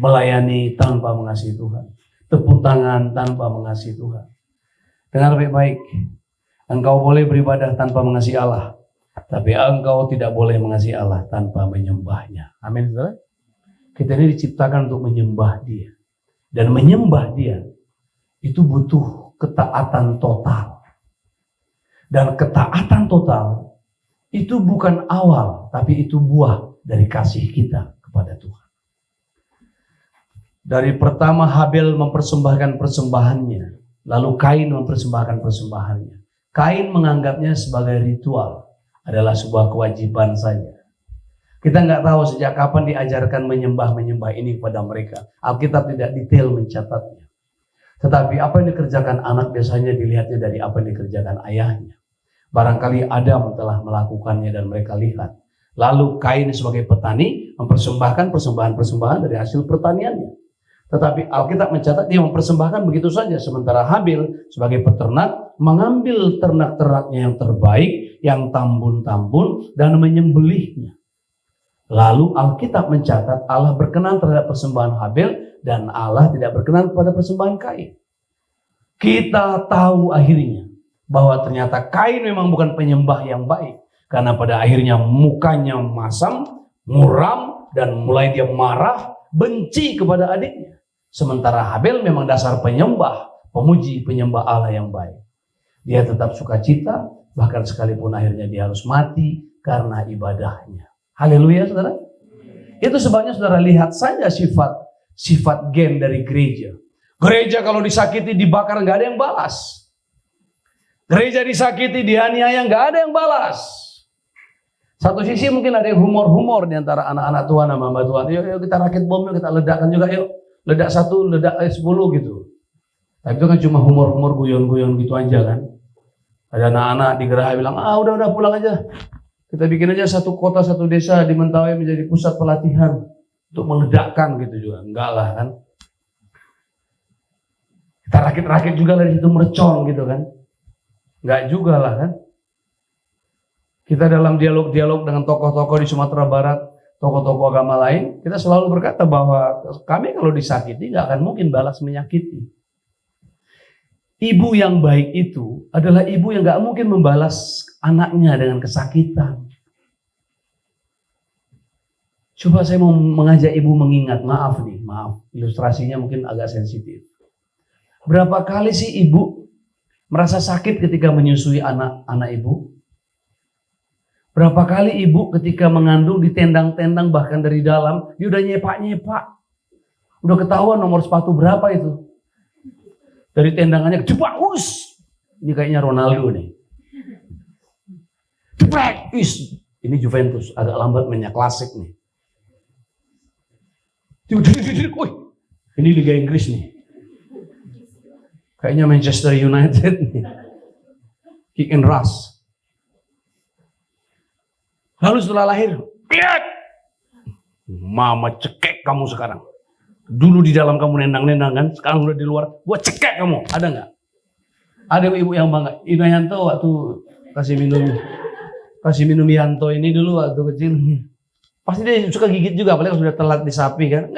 S1: Melayani tanpa mengasihi Tuhan. Tepuk tangan tanpa mengasihi Tuhan. Dengar baik-baik. Engkau boleh beribadah tanpa mengasihi Allah. Tapi engkau tidak boleh mengasihi Allah tanpa menyembahnya. Amin, saudara. Kita ini diciptakan untuk menyembah dia. Dan menyembah dia itu butuh ketaatan total. Dan ketaatan total itu bukan awal, tapi itu buah dari kasih kita kepada Tuhan. Dari pertama Habel mempersembahkan persembahannya, lalu Kain mempersembahkan persembahannya. Kain menganggapnya sebagai ritual, adalah sebuah kewajiban saja. Kita nggak tahu sejak kapan diajarkan menyembah ini kepada mereka. Alkitab tidak detail mencatatnya. Tetapi apa yang dikerjakan anak biasanya dilihatnya dari apa yang dikerjakan ayahnya. Barangkali Adam telah melakukannya dan mereka lihat. Lalu Kain sebagai petani mempersembahkan persembahan-persembahan dari hasil pertaniannya. Tetapi Alkitab mencatat dia mempersembahkan begitu saja. Sementara Habil sebagai peternak mengambil ternak-ternaknya yang terbaik, yang tambun-tambun dan menyembelihnya. Lalu Alkitab mencatat Allah berkenan terhadap persembahan Habil dan Allah tidak berkenan pada persembahan Kain. Kita tahu akhirnya bahwa ternyata Kain memang bukan penyembah yang baik. Karena pada akhirnya mukanya masam, muram, dan mulai dia marah, benci kepada adiknya. Sementara Habil memang dasar penyembah, pemuji, penyembah Allah yang baik. Dia tetap sukacita, bahkan sekalipun akhirnya dia harus mati karena ibadahnya. Haleluya, saudara. Itu sebabnya saudara lihat saja sifat gen dari gereja. Gereja kalau disakiti, dibakar, nggak ada yang balas. Gereja disakiti, dianiaya, nggak ada yang balas. Satu sisi mungkin ada yang humor-humor di antara anak-anak Tuhan sama hamba Tuhan. Yuk kita rakit bom, yuk kita ledakkan juga, yuk. Ledak 1, ledak 10 gitu. Tapi itu kan cuma humor-humor, guyon-guyon gitu aja kan. Ada anak-anak di Geraha bilang, udah pulang aja. Kita bikin aja satu kota, satu desa di Mentawai menjadi pusat pelatihan untuk meledakkan gitu juga. Enggak lah kan. Kita rakit-rakit juga dari situ mercon gitu kan. Enggak juga lah kan. Kita dalam dialog-dialog dengan tokoh-tokoh di Sumatera Barat, tokoh-tokoh agama lain, kita selalu berkata bahwa kami kalau disakiti enggak akan mungkin balas menyakiti. Ibu yang baik itu adalah ibu yang gak mungkin membalas anaknya dengan kesakitan. Coba saya mau mengajak ibu mengingat, maaf ilustrasinya mungkin agak sensitif. Berapa kali sih ibu merasa sakit ketika menyusui anak ibu? Berapa kali ibu ketika mengandung ditendang-tendang bahkan dari dalam, dia udah nyepak-nyepak. Udah ketahuan nomor sepatu berapa itu. Dari tendangannya cepat, ini kayaknya Ronaldo nih. Cepat, ini Juventus agak lambat mainnya, klasik nih. Ini Liga Inggris nih. Kayaknya Manchester United nih. Kick and rush. Lalu setelah lahir, mama cekek kamu sekarang. Dulu di dalam kamu nendang-nendang kan, sekarang udah di luar, gua cekek kamu. Ada nggak? Ada ibu yang bangga. Inayanto waktu kasih minum Yanto ini dulu waktu kecil. Pasti dia suka gigit juga, apalagi sudah telat di sapi kan.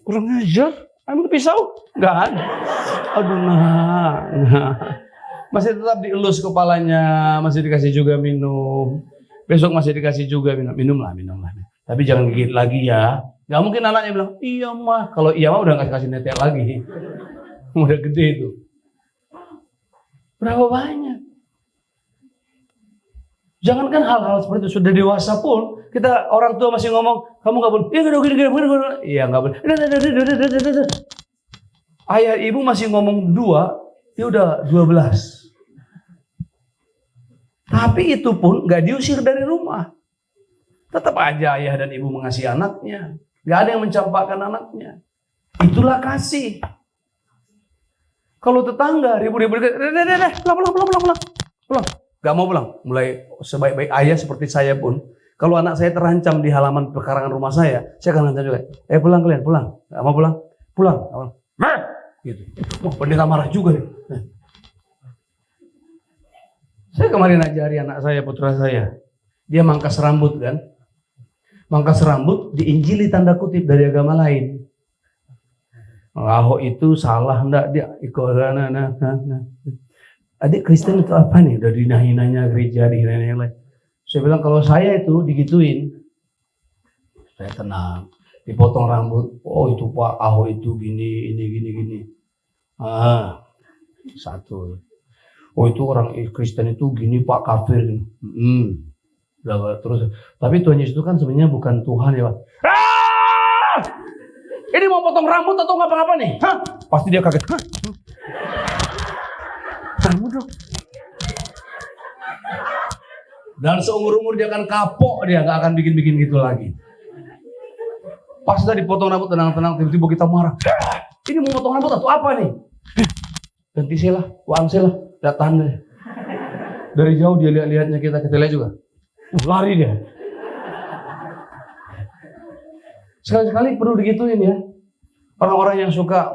S1: Kurang ajar, ambil pisau. Nggak ada. Aduh, nah. Masih tetap dielus kepalanya, masih dikasih juga minum. Besok masih dikasih juga minum lah. Tapi jangan gigit lagi ya. Gak mungkin anaknya bilang, iya mah. Kalau iya mah udah gak kasih netek lagi. Udah gede itu. Berapa banyak? Jangankan hal-hal seperti itu. Sudah dewasa pun, kita orang tua masih ngomong, kamu gak boleh. Iya gini. Iya gak boleh. Ayah ibu masih ngomong 2, dia udah 12. Tapi itu pun gak diusir dari rumah. Tetap aja ayah dan ibu mengasihi anaknya. Gak ada yang mencampakkan anaknya. Itulah kasih. Kalau tetangga ribut-ribut, pulang. Gak mau pulang. Mulai sebaik-baik ayah seperti saya pun, kalau anak saya terancam di halaman pekarangan rumah saya akan ancam juga. Pulang kalian, pulang. Gak mau pulang? Pulang. Gitu. Wah, pendeta marah juga nih. Saya kemarin ajari anak saya, putra saya. Dia mangkas rambut kan. Mangkas rambut diinjili tanda kutip dari agama lain. Ahok itu salah enggak dia ikut Adik Kristen itu apa nih? Udah dihina-hinanya gereja, dihina yang lain. Saya bilang kalau saya itu digituin, saya tenang. Dipotong rambut. Oh itu Pak Ahok itu gini, gini. Satu. Oh itu orang Kristen itu gini Pak kafir. Terus, tapi Tuhan Yesus itu kan sebenarnya bukan Tuhan ya Pak. Ini mau potong rambut atau ngapa-ngapa nih? Pasti dia kaget. Rambut dong. Dan seumur-umur dia akan kapok, dia nggak akan bikin-bikin gitu lagi. Pas tadi potong rambut tenang-tenang, tiba-tiba kita marah. Ini mau potong rambut atau apa nih? Ganti silah, silah, datang deh. Dari jauh dia lihat-lihatnya kita lihat juga. Lari dia. Sekali-sekali perlu digituin ya. Orang-orang yang suka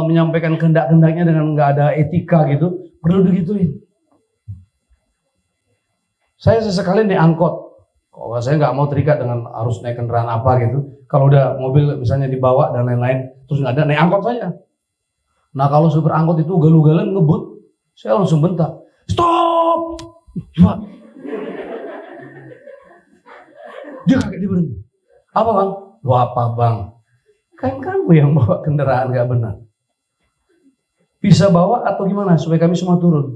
S1: menyampaikan kehendak-kehendaknya dengan nggak ada etika gitu, perlu digituin. Saya sesekali naik angkot. Kalau saya nggak mau terikat dengan harus naik kendaraan apa gitu. Kalau udah mobil misalnya dibawa dan lain-lain, terus nggak ada, naik angkot saja. Nah kalau supir angkot itu galu-galan ngebut, saya langsung bentak. Stop! Coba. Dia kaget, dia berhenti. Apa bang? Lu apa bang? Kan kamu yang bawa kendaraan nggak benar. Bisa bawa atau gimana supaya kami semua turun?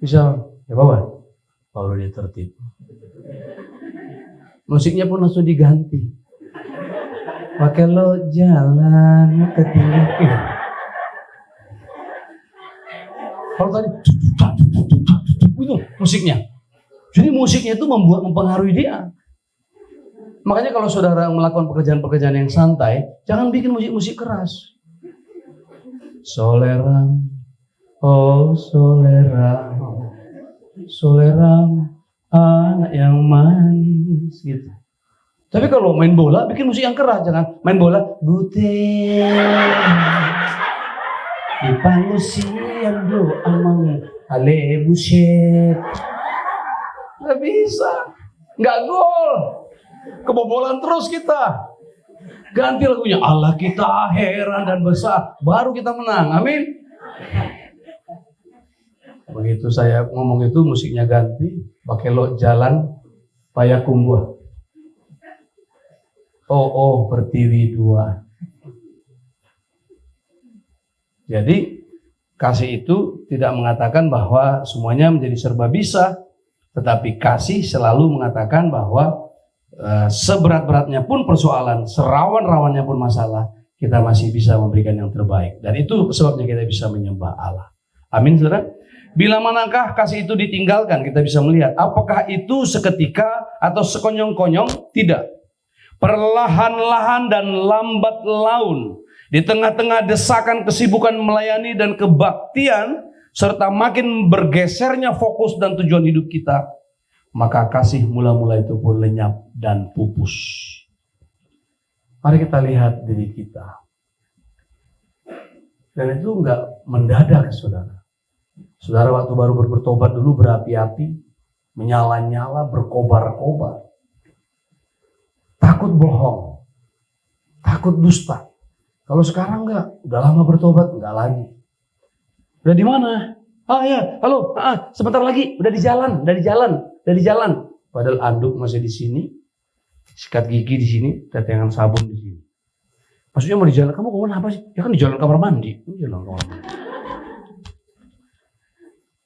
S1: Bisa, ya bawa. Kalau dia tertib. Musiknya pun langsung diganti. Pakai lo jalan ke tinggi. Kalau tadi itu musiknya. Jadi musiknya itu mempengaruhi dia. Makanya kalau saudara melakukan pekerjaan-pekerjaan yang santai, jangan bikin musik-musik keras. Soleram, oh soleram, soleram, anak yang manis gitu. Tapi kalau main bola, bikin musik yang keras, jangan main bola. Bute, di panggusian bro, amang ale buset. Gak bisa, nggak gol. Kebobolan terus kita. Ganti lagunya, Allah kita heran dan besar, baru kita menang. Amin. Begitu saya ngomong itu, musiknya ganti, pakai lo jalan Payakumbuh. Oh Pertiwi 2. Jadi kasih itu tidak mengatakan bahwa semuanya menjadi serba bisa, tetapi kasih selalu mengatakan bahwa seberat-beratnya pun persoalan, serawan-rawannya pun masalah, kita masih bisa memberikan yang terbaik. Dan itu sebabnya kita bisa menyembah Allah. Amin, saudara. Bila manakah kasih itu ditinggalkan, kita bisa melihat apakah itu seketika atau sekonyong-konyong? Tidak. Perlahan-lahan dan lambat laun, di tengah-tengah desakan kesibukan melayani dan kebaktian, serta makin bergesernya fokus dan tujuan hidup kita, maka kasih mula-mula itu pun lenyap dan pupus. Mari kita lihat diri kita. Dan itu enggak mendadak, saudara. Saudara waktu baru bertobat dulu berapi-api, menyala-nyala, berkobar-kobar. Takut bohong, takut dusta. Kalau sekarang enggak, udah lama bertobat, enggak lagi. Udah di mana? Ya, halo, sebentar lagi, udah di jalan. Padahal anduk masih di sini, sikat gigi di sini, tetengan sabun di sini. Maksudnya mau di jalan, kamu kemana apa sih? Ya kan di jalan kamar mandi. Jalan kamar mandi.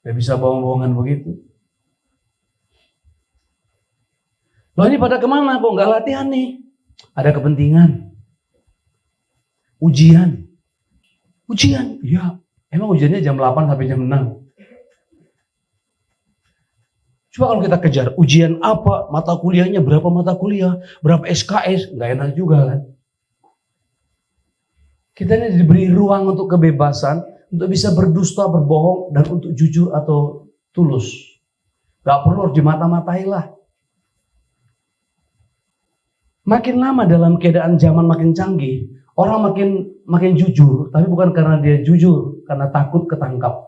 S1: Gak bisa bohong-bohongan begitu. Loh ini pada kemana kok nggak latihan nih? Ada kepentingan. Ujian. Ya. Emang ujiannya jam 8 sampai jam 6. Coba kalau kita kejar, ujian apa, mata kuliahnya, berapa mata kuliah, berapa SKS, nggak enak juga kan. Kita ini diberi ruang untuk kebebasan, untuk bisa berdusta, berbohong, dan untuk jujur atau tulus. Gak perlu harus dimata-matai lah. Makin lama dalam keadaan zaman makin canggih, orang makin jujur, tapi bukan karena dia jujur, karena takut ketangkap.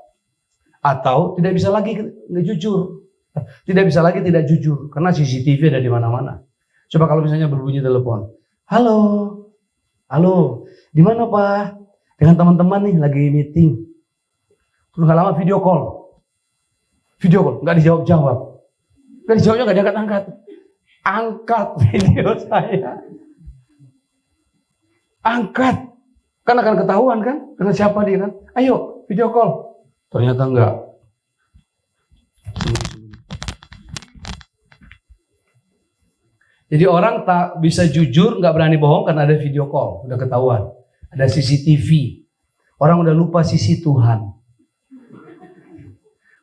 S1: Atau tidak bisa lagi nggak jujur. Tidak bisa lagi tidak jujur, karena CCTV ada di mana-mana. Coba kalau misalnya berbunyi telepon. Halo, di mana Pak? Dengan teman-teman nih lagi meeting. Terus nggak lama video call, nggak dijawab-jawab. Nggak dijawabnya nggak diangkat-angkat. Angkat video saya. Angkat. Kan akan ketahuan kan? Dengan siapa dia kan? Ayo video call. Ternyata enggak. Jadi orang tak bisa jujur, nggak berani bohong karena ada video call, udah ketahuan, ada CCTV. Orang udah lupa sisi Tuhan.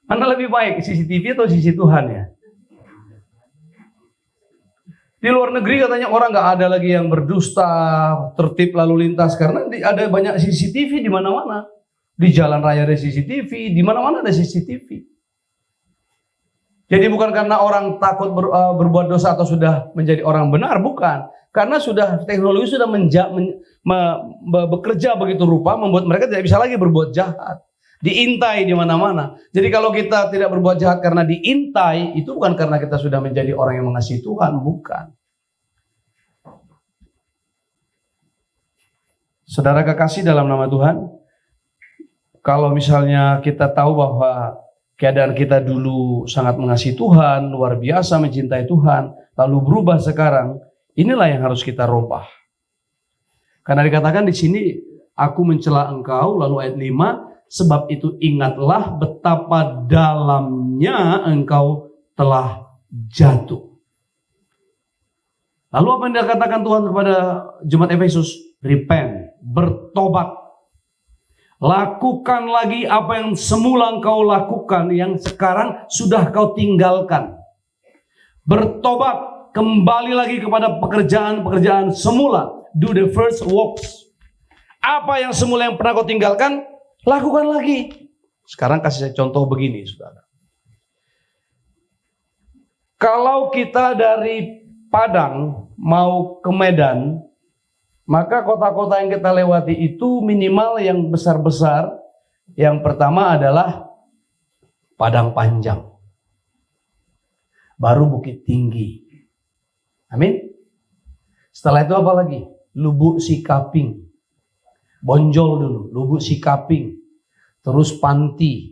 S1: Mana lebih baik, CCTV atau sisi Tuhan ya? Di luar negeri katanya orang nggak ada lagi yang berdusta, tertib lalu lintas karena ada banyak CCTV di mana-mana. Di jalan raya ada CCTV, di mana-mana ada CCTV. Jadi bukan karena orang takut berbuat dosa atau sudah menjadi orang benar, bukan. Karena sudah teknologi sudah bekerja begitu rupa membuat mereka tidak bisa lagi berbuat jahat. Diintai di mana-mana. Jadi kalau kita tidak berbuat jahat karena diintai, itu bukan karena kita sudah menjadi orang yang mengasihi Tuhan, bukan. Saudara kekasih dalam nama Tuhan, kalau misalnya kita tahu bahwa keadaan kita dulu sangat mengasihi Tuhan, luar biasa mencintai Tuhan, lalu berubah sekarang, inilah yang harus kita rubah. Karena dikatakan di sini, aku mencela engkau, lalu ayat 5, sebab itu ingatlah betapa dalamnya engkau telah jatuh. Lalu apa yang dikatakan Tuhan kepada jemaat Efesus? Repent, bertobat. Lakukan lagi apa yang semula engkau lakukan, yang sekarang sudah kau tinggalkan. Bertobat, kembali lagi kepada pekerjaan-pekerjaan semula. Do the first works. Apa yang semula yang pernah kau tinggalkan, lakukan lagi. Sekarang kasih saya contoh begini, saudara. Kalau kita dari Padang mau ke Medan, maka kota-kota yang kita lewati itu minimal yang besar-besar. Yang pertama adalah Padang Panjang. Baru Bukit Tinggi. Amin. Setelah itu apa lagi? Lubuk Sikaping. Bonjol dulu, Lubuk Sikaping. Terus Panti,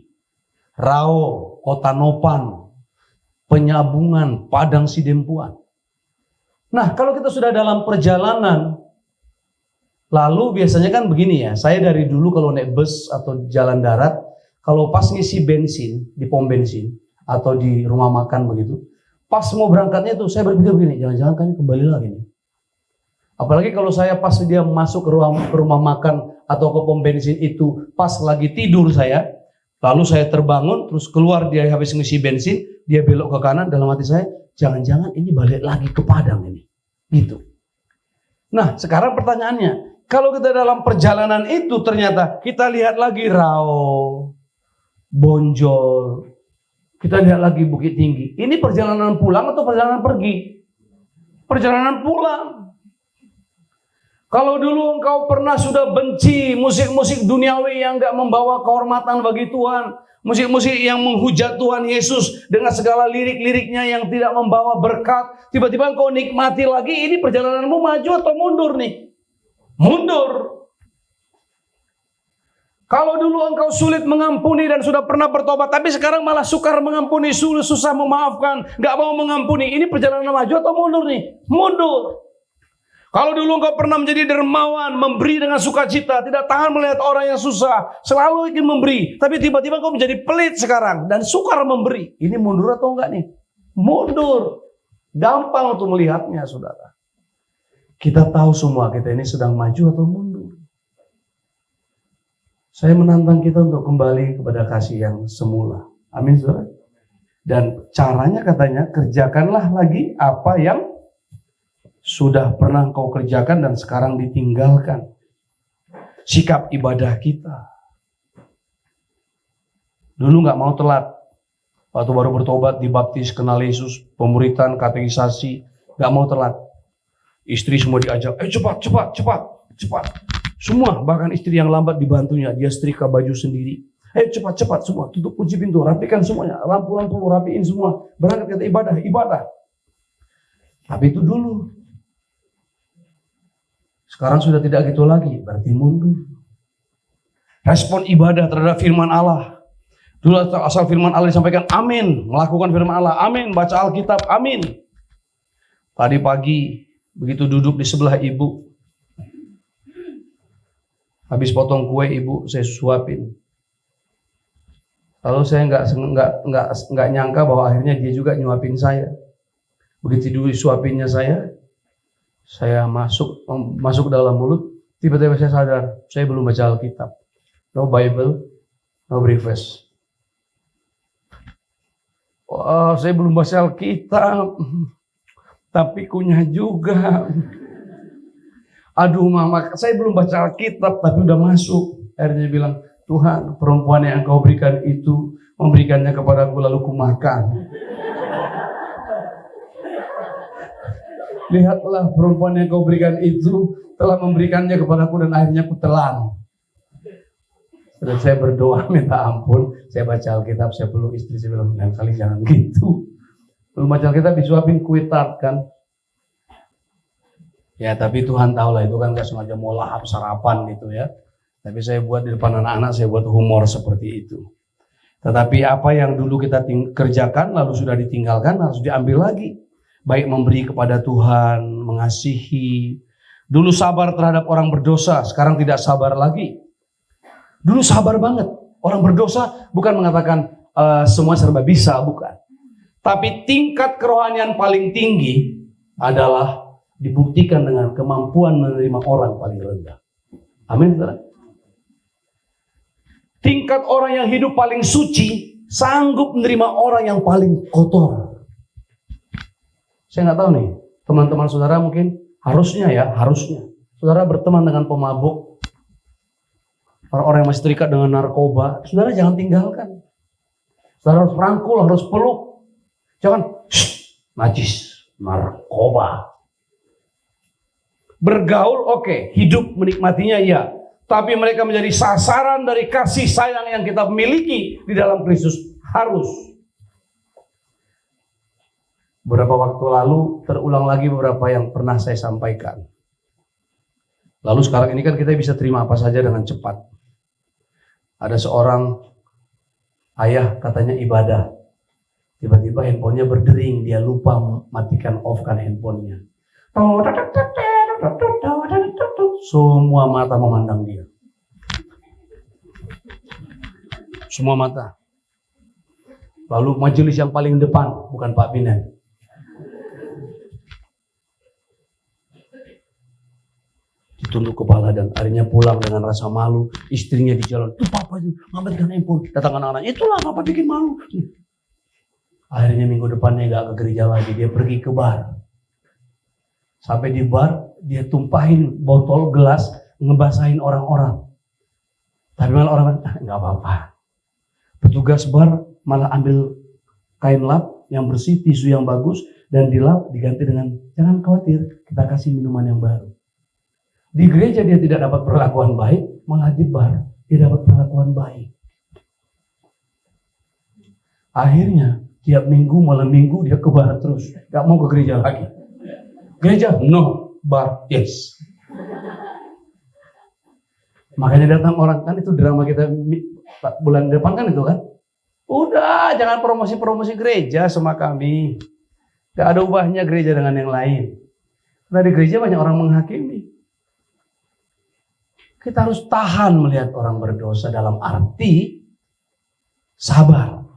S1: Rao, Kota Nopan, Penyabungan, Padang Sidempuan. Nah, kalau kita sudah dalam perjalanan, lalu biasanya kan begini ya, saya dari dulu kalau naik bus atau jalan darat, kalau pas ngisi bensin di pom bensin atau di rumah makan begitu, pas mau berangkatnya tuh saya berpikir begini, jangan-jangan kami kembali lagi nih. Apalagi kalau saya pas dia masuk ke rumah makan atau ke pom bensin itu pas lagi tidur saya, lalu saya terbangun terus keluar dia habis ngisi bensin, dia belok ke kanan, dalam hati saya, jangan-jangan ini balik lagi ke Padang ini. Gitu. Nah, sekarang pertanyaannya, kalau kita dalam perjalanan itu ternyata kita lihat lagi Rao, Bonjol, kita lihat lagi Bukit Tinggi. Ini perjalanan pulang atau perjalanan pergi? Perjalanan pulang. Kalau dulu engkau pernah sudah benci musik-musik duniawi yang gak membawa kehormatan bagi Tuhan, musik-musik yang menghujat Tuhan Yesus dengan segala lirik-liriknya yang tidak membawa berkat, tiba-tiba engkau nikmati lagi, ini perjalananmu maju atau mundur nih? Mundur. Kalau dulu engkau sulit mengampuni dan sudah pernah bertobat, tapi sekarang malah sukar mengampuni, susah memaafkan, gak mau mengampuni, ini perjalanan maju atau mundur nih? Mundur. Kalau dulu engkau pernah menjadi dermawan, memberi dengan sukacita, tidak tahan melihat orang yang susah, selalu ingin memberi, tapi tiba-tiba engkau menjadi pelit sekarang dan sukar memberi. Ini mundur atau enggak nih? Mundur. Gampang untuk melihatnya, saudara. Kita tahu semua kita ini sedang maju atau mundur. Saya menantang kita untuk kembali kepada kasih yang semula. Amin, saudara. Dan caranya katanya, kerjakanlah lagi apa yang sudah pernah kau kerjakan dan sekarang ditinggalkan. Sikap ibadah kita. Dulu gak mau telat. Waktu baru bertobat, dibaptis, kenal Yesus, pemuritan, katekisasi, gak mau telat. Istri semua diajak, cepat. Semua, bahkan istri yang lambat dibantunya, dia setrika baju sendiri. Cepat semua, tutup kunci pintu, rapikan semuanya, lampu-lampu rapiin semua. Berangkat kita ibadah. Tapi itu dulu. Sekarang sudah tidak gitu lagi, berarti mundur. Respon ibadah terhadap firman Allah. Dulu asal firman Allah disampaikan, amin. Melakukan firman Allah, amin. Baca Alkitab, amin. Tadi pagi, begitu duduk di sebelah ibu, habis potong kue ibu, saya suapin. Lalu saya nggak nyangka bahwa akhirnya dia juga nyuapin saya. Begitu dulu suapinnya saya masuk dalam mulut, tiba-tiba saya sadar, saya belum baca Alkitab. No Bible, no breakfast. Wah, saya belum baca Alkitab, tapi kunyah juga. Aduh mama, saya belum baca Alkitab, tapi udah masuk. Akhirnya bilang, Tuhan, perempuan yang Engkau berikan itu, memberikannya kepadaku lalu kumakan. Lihatlah, perempuan yang Engkau berikan itu telah memberikannya kepadaku dan akhirnya ku telan. Dan saya berdoa minta ampun, saya baca Alkitab, saya peluk istri, saya bilang, lain kali jangan gitu. Belum baca Alkitab disuapin kue tart kan. Ya tapi Tuhan tahu lah, itu kan gak sengaja mau lahap sarapan gitu ya. Tapi saya buat di depan anak-anak, saya buat humor seperti itu. Tetapi apa yang dulu kita kerjakan lalu sudah ditinggalkan harus diambil lagi. Baik memberi kepada Tuhan, mengasihi. Dulu sabar terhadap orang berdosa, sekarang tidak sabar lagi. Dulu sabar banget. Orang berdosa bukan mengatakan semua serba bisa, bukan. Tapi tingkat kerohanian paling tinggi adalah dibuktikan dengan kemampuan menerima orang paling rendah. Amin, saudara. Tingkat orang yang hidup paling suci sanggup menerima orang yang paling kotor. Saya nggak tahu nih, teman-teman saudara mungkin harusnya saudara berteman dengan pemabuk, orang-orang yang masih terikat dengan narkoba, saudara jangan tinggalkan. Saudara harus rangkul, harus peluk. Jangan, najis, narkoba. Bergaul oke, hidup menikmatinya iya. Tapi mereka menjadi sasaran dari kasih sayang yang kita miliki di dalam Kristus. Harus. Beberapa waktu lalu terulang lagi beberapa yang pernah saya sampaikan. Lalu sekarang ini kan kita bisa terima apa saja dengan cepat. Ada seorang ayah katanya ibadah. Tiba-tiba handphonenya berdering, dia lupa matikan off-kan handphonenya. Semua mata memandang dia. Semua mata. Lalu majelis yang paling depan, bukan Pak Binan. Ditunduk kepala dan akhirnya pulang dengan rasa malu. Istrinya di jalan, tuh papa itu ngambilkan handphone. Datang anak-anak, itulah papa bikin malu. Akhirnya minggu depannya gak ke gereja lagi, dia pergi ke bar. Sampai di bar, dia tumpahin botol gelas, ngebasahin orang-orang. Tapi malah orang nggak apa-apa. Petugas bar malah ambil kain lap yang bersih, tisu yang bagus, dan dilap diganti dengan jangan khawatir, kita kasih minuman yang baru. Di gereja dia tidak dapat perlakuan baik, malah di bar dia dapat perlakuan baik. Akhirnya tiap minggu, malam minggu dia ke bar terus, nggak mau ke gereja lagi. Gereja no, bar yes. Makanya datang orang, kan itu drama kita bulan depan kan itu kan. Udah jangan promosi-promosi gereja sama kami. Gak ada ubahnya gereja dengan yang lain. Karena di gereja banyak orang menghakimi. Kita harus tahan melihat orang berdosa dalam arti sabar.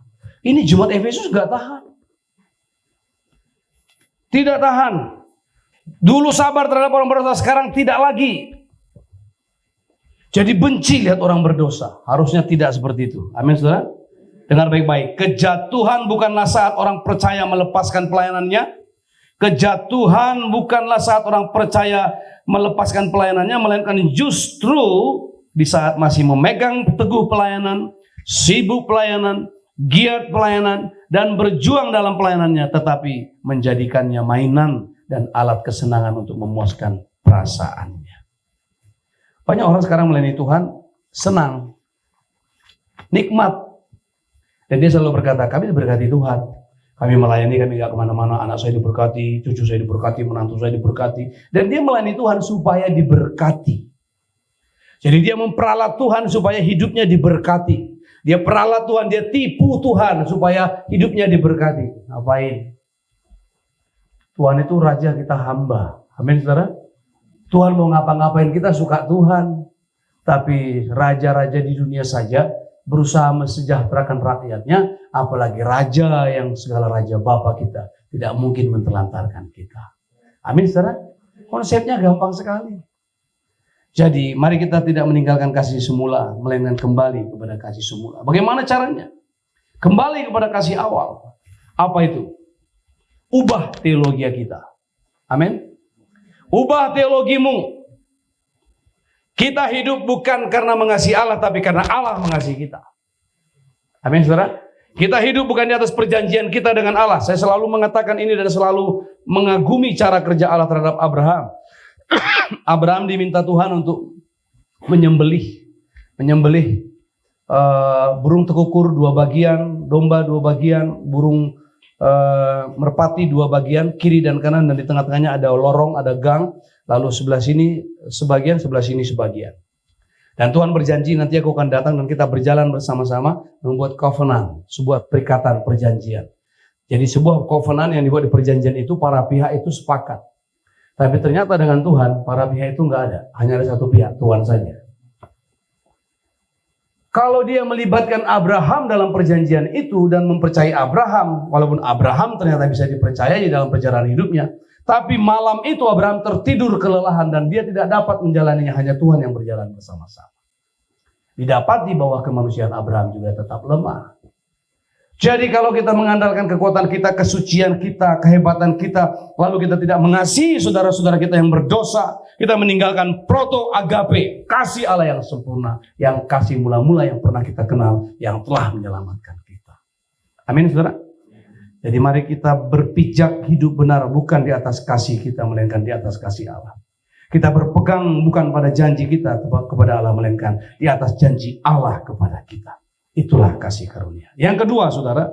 S1: Ini Jemaat Efesus gak tahan. Tidak tahan. Dulu sabar terhadap orang berdosa, sekarang tidak lagi. Jadi benci lihat orang berdosa. Harusnya tidak seperti itu. Amin, saudara? Dengar baik-baik. Kejatuhan bukanlah saat orang percaya melepaskan pelayanannya. Kejatuhan bukanlah saat orang percaya melepaskan pelayanannya, melainkan justru di saat masih memegang teguh pelayanan, sibuk pelayanan, giat pelayanan, dan berjuang dalam pelayanannya, tetapi menjadikannya mainan dan alat kesenangan untuk memuaskan perasaannya. Banyak orang sekarang melayani Tuhan senang, nikmat. Dan dia selalu berkata, kami diberkati Tuhan. Kami melayani, kami gak kemana-mana. Anak saya diberkati, cucu saya diberkati, menantu saya diberkati. Dan dia melayani Tuhan supaya diberkati. Jadi dia memperalat Tuhan supaya hidupnya diberkati. Dia peralat Tuhan, dia tipu Tuhan supaya hidupnya diberkati. Ngapain? Tuhan itu raja, kita hamba. Amin, saudara? Tuhan mau ngapa-ngapain, kita suka Tuhan. Tapi raja-raja di dunia saja berusaha mensejahterakan rakyatnya, apalagi raja yang segala raja Bapa kita tidak mungkin mentelantarkan kita. Amin, saudara? Konsepnya gampang sekali. Jadi mari kita tidak meninggalkan kasih semula, melainkan kembali kepada kasih semula. Bagaimana caranya? Kembali kepada kasih awal. Apa itu? Ubah teologi kita. Amin. Ubah teologimu. Kita hidup bukan karena mengasihi Allah, tapi karena Allah mengasihi kita. Amin, saudara. Kita hidup bukan di atas perjanjian kita dengan Allah. Saya selalu mengatakan ini dan selalu mengagumi cara kerja Allah terhadap Abraham. Abraham diminta Tuhan untuk menyembelih burung tekukur 2 bagian, domba 2 bagian, burung merpati 2 bagian, kiri dan kanan, dan di tengah-tengahnya ada lorong, ada gang, lalu sebelah sini sebagian, sebelah sini sebagian. Dan Tuhan berjanji nanti aku akan datang dan kita berjalan bersama-sama membuat covenant, sebuah perikatan perjanjian. Jadi sebuah covenant yang dibuat di perjanjian itu para pihak itu sepakat. Tapi ternyata dengan Tuhan para pihak itu nggak ada, hanya ada satu pihak, Tuhan saja. Kalau dia melibatkan Abraham dalam perjanjian itu dan mempercayai Abraham, walaupun Abraham ternyata bisa dipercayai dalam perjalanan hidupnya, tapi malam itu Abraham tertidur kelelahan dan dia tidak dapat menjalaninya, hanya Tuhan yang berjalan bersama-sama. Didapati bahwa kemanusiaan Abraham juga tetap lemah. Jadi kalau kita mengandalkan kekuatan kita, kesucian kita, kehebatan kita, lalu kita tidak mengasihi saudara-saudara kita yang berdosa, kita meninggalkan proto agape, kasih Allah yang sempurna, yang kasih mula-mula yang pernah kita kenal, yang telah menyelamatkan kita. Amin, saudara. Jadi mari kita berpijak hidup benar bukan di atas kasih kita, melainkan di atas kasih Allah. Kita berpegang bukan pada janji kita kepada Allah, melainkan di atas janji Allah kepada kita. Itulah kasih karunia. Yang kedua, saudara,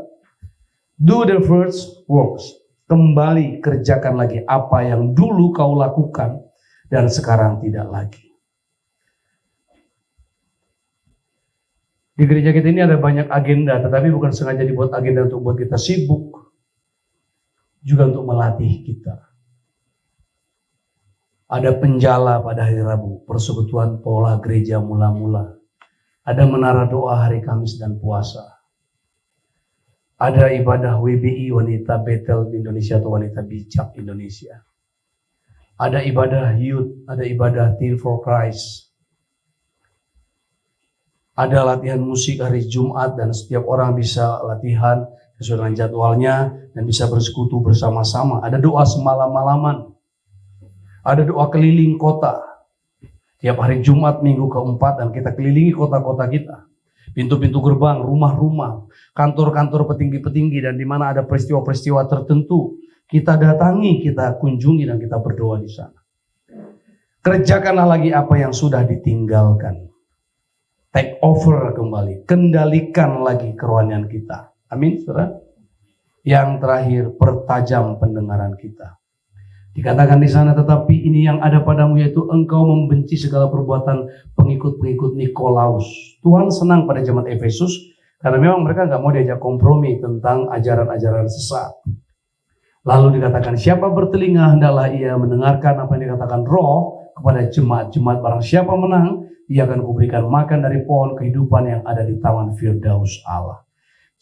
S1: do the first works. Kembali kerjakan lagi apa yang dulu kau lakukan dan sekarang tidak lagi. Di gereja kita ini ada banyak agenda, tetapi bukan sengaja dibuat agenda untuk buat kita sibuk, juga untuk melatih kita. Ada penjala pada hari Rabu, persekutuan pola gereja mula-mula. Ada menara doa hari Kamis dan puasa. Ada ibadah WBI, Wanita Betel Indonesia atau Wanita Bijak Indonesia. Ada ibadah youth, ada ibadah Teen for Christ. Ada latihan musik hari Jumat dan setiap orang bisa latihan sesuai dengan jadwalnya dan bisa bersekutu bersama-sama. Ada doa semalam-malaman. Ada doa keliling kota. Tiap hari Jumat minggu keempat dan kita kelilingi kota-kota kita. Pintu-pintu gerbang, rumah-rumah, kantor-kantor petinggi-petinggi dan di mana ada peristiwa-peristiwa tertentu. Kita datangi, kita kunjungi dan kita berdoa di sana. Kerjakanlah lagi apa yang sudah ditinggalkan. Take over kembali, kendalikan lagi kerohanian kita. Amin, saudara. Yang terakhir, pertajam pendengaran kita. Dikatakan di sana, tetapi ini yang ada padamu yaitu engkau membenci segala perbuatan pengikut-pengikut Nikolaus. Tuhan senang pada zaman Efesus karena memang mereka nggak mau diajak kompromi tentang ajaran-ajaran sesat. Lalu dikatakan, siapa bertelinga hendaklah ia mendengarkan apa yang dikatakan Roh kepada jemaat-jemaat. Barang siapa menang, ia akan kuberikan makan dari pohon kehidupan yang ada di taman Firdaus Allah.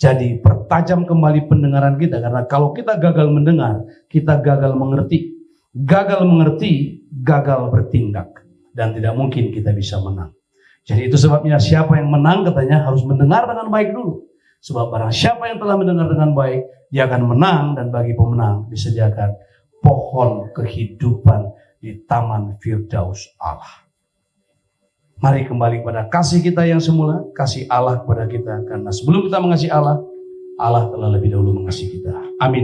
S1: Jadi pertajam kembali pendengaran kita, karena kalau kita gagal mendengar, kita gagal mengerti. Gagal mengerti, gagal bertindak. Dan tidak mungkin kita bisa menang. Jadi itu sebabnya siapa yang menang katanya harus mendengar dengan baik dulu. Sebab barang siapa yang telah mendengar dengan baik, dia akan menang, dan bagi pemenang disediakan pohon kehidupan di taman Firdaus Allah. Mari kembali kepada kasih kita yang semula, kasih Allah kepada kita. Karena sebelum kita mengasihi Allah, Allah telah lebih dahulu mengasihi kita. Amin.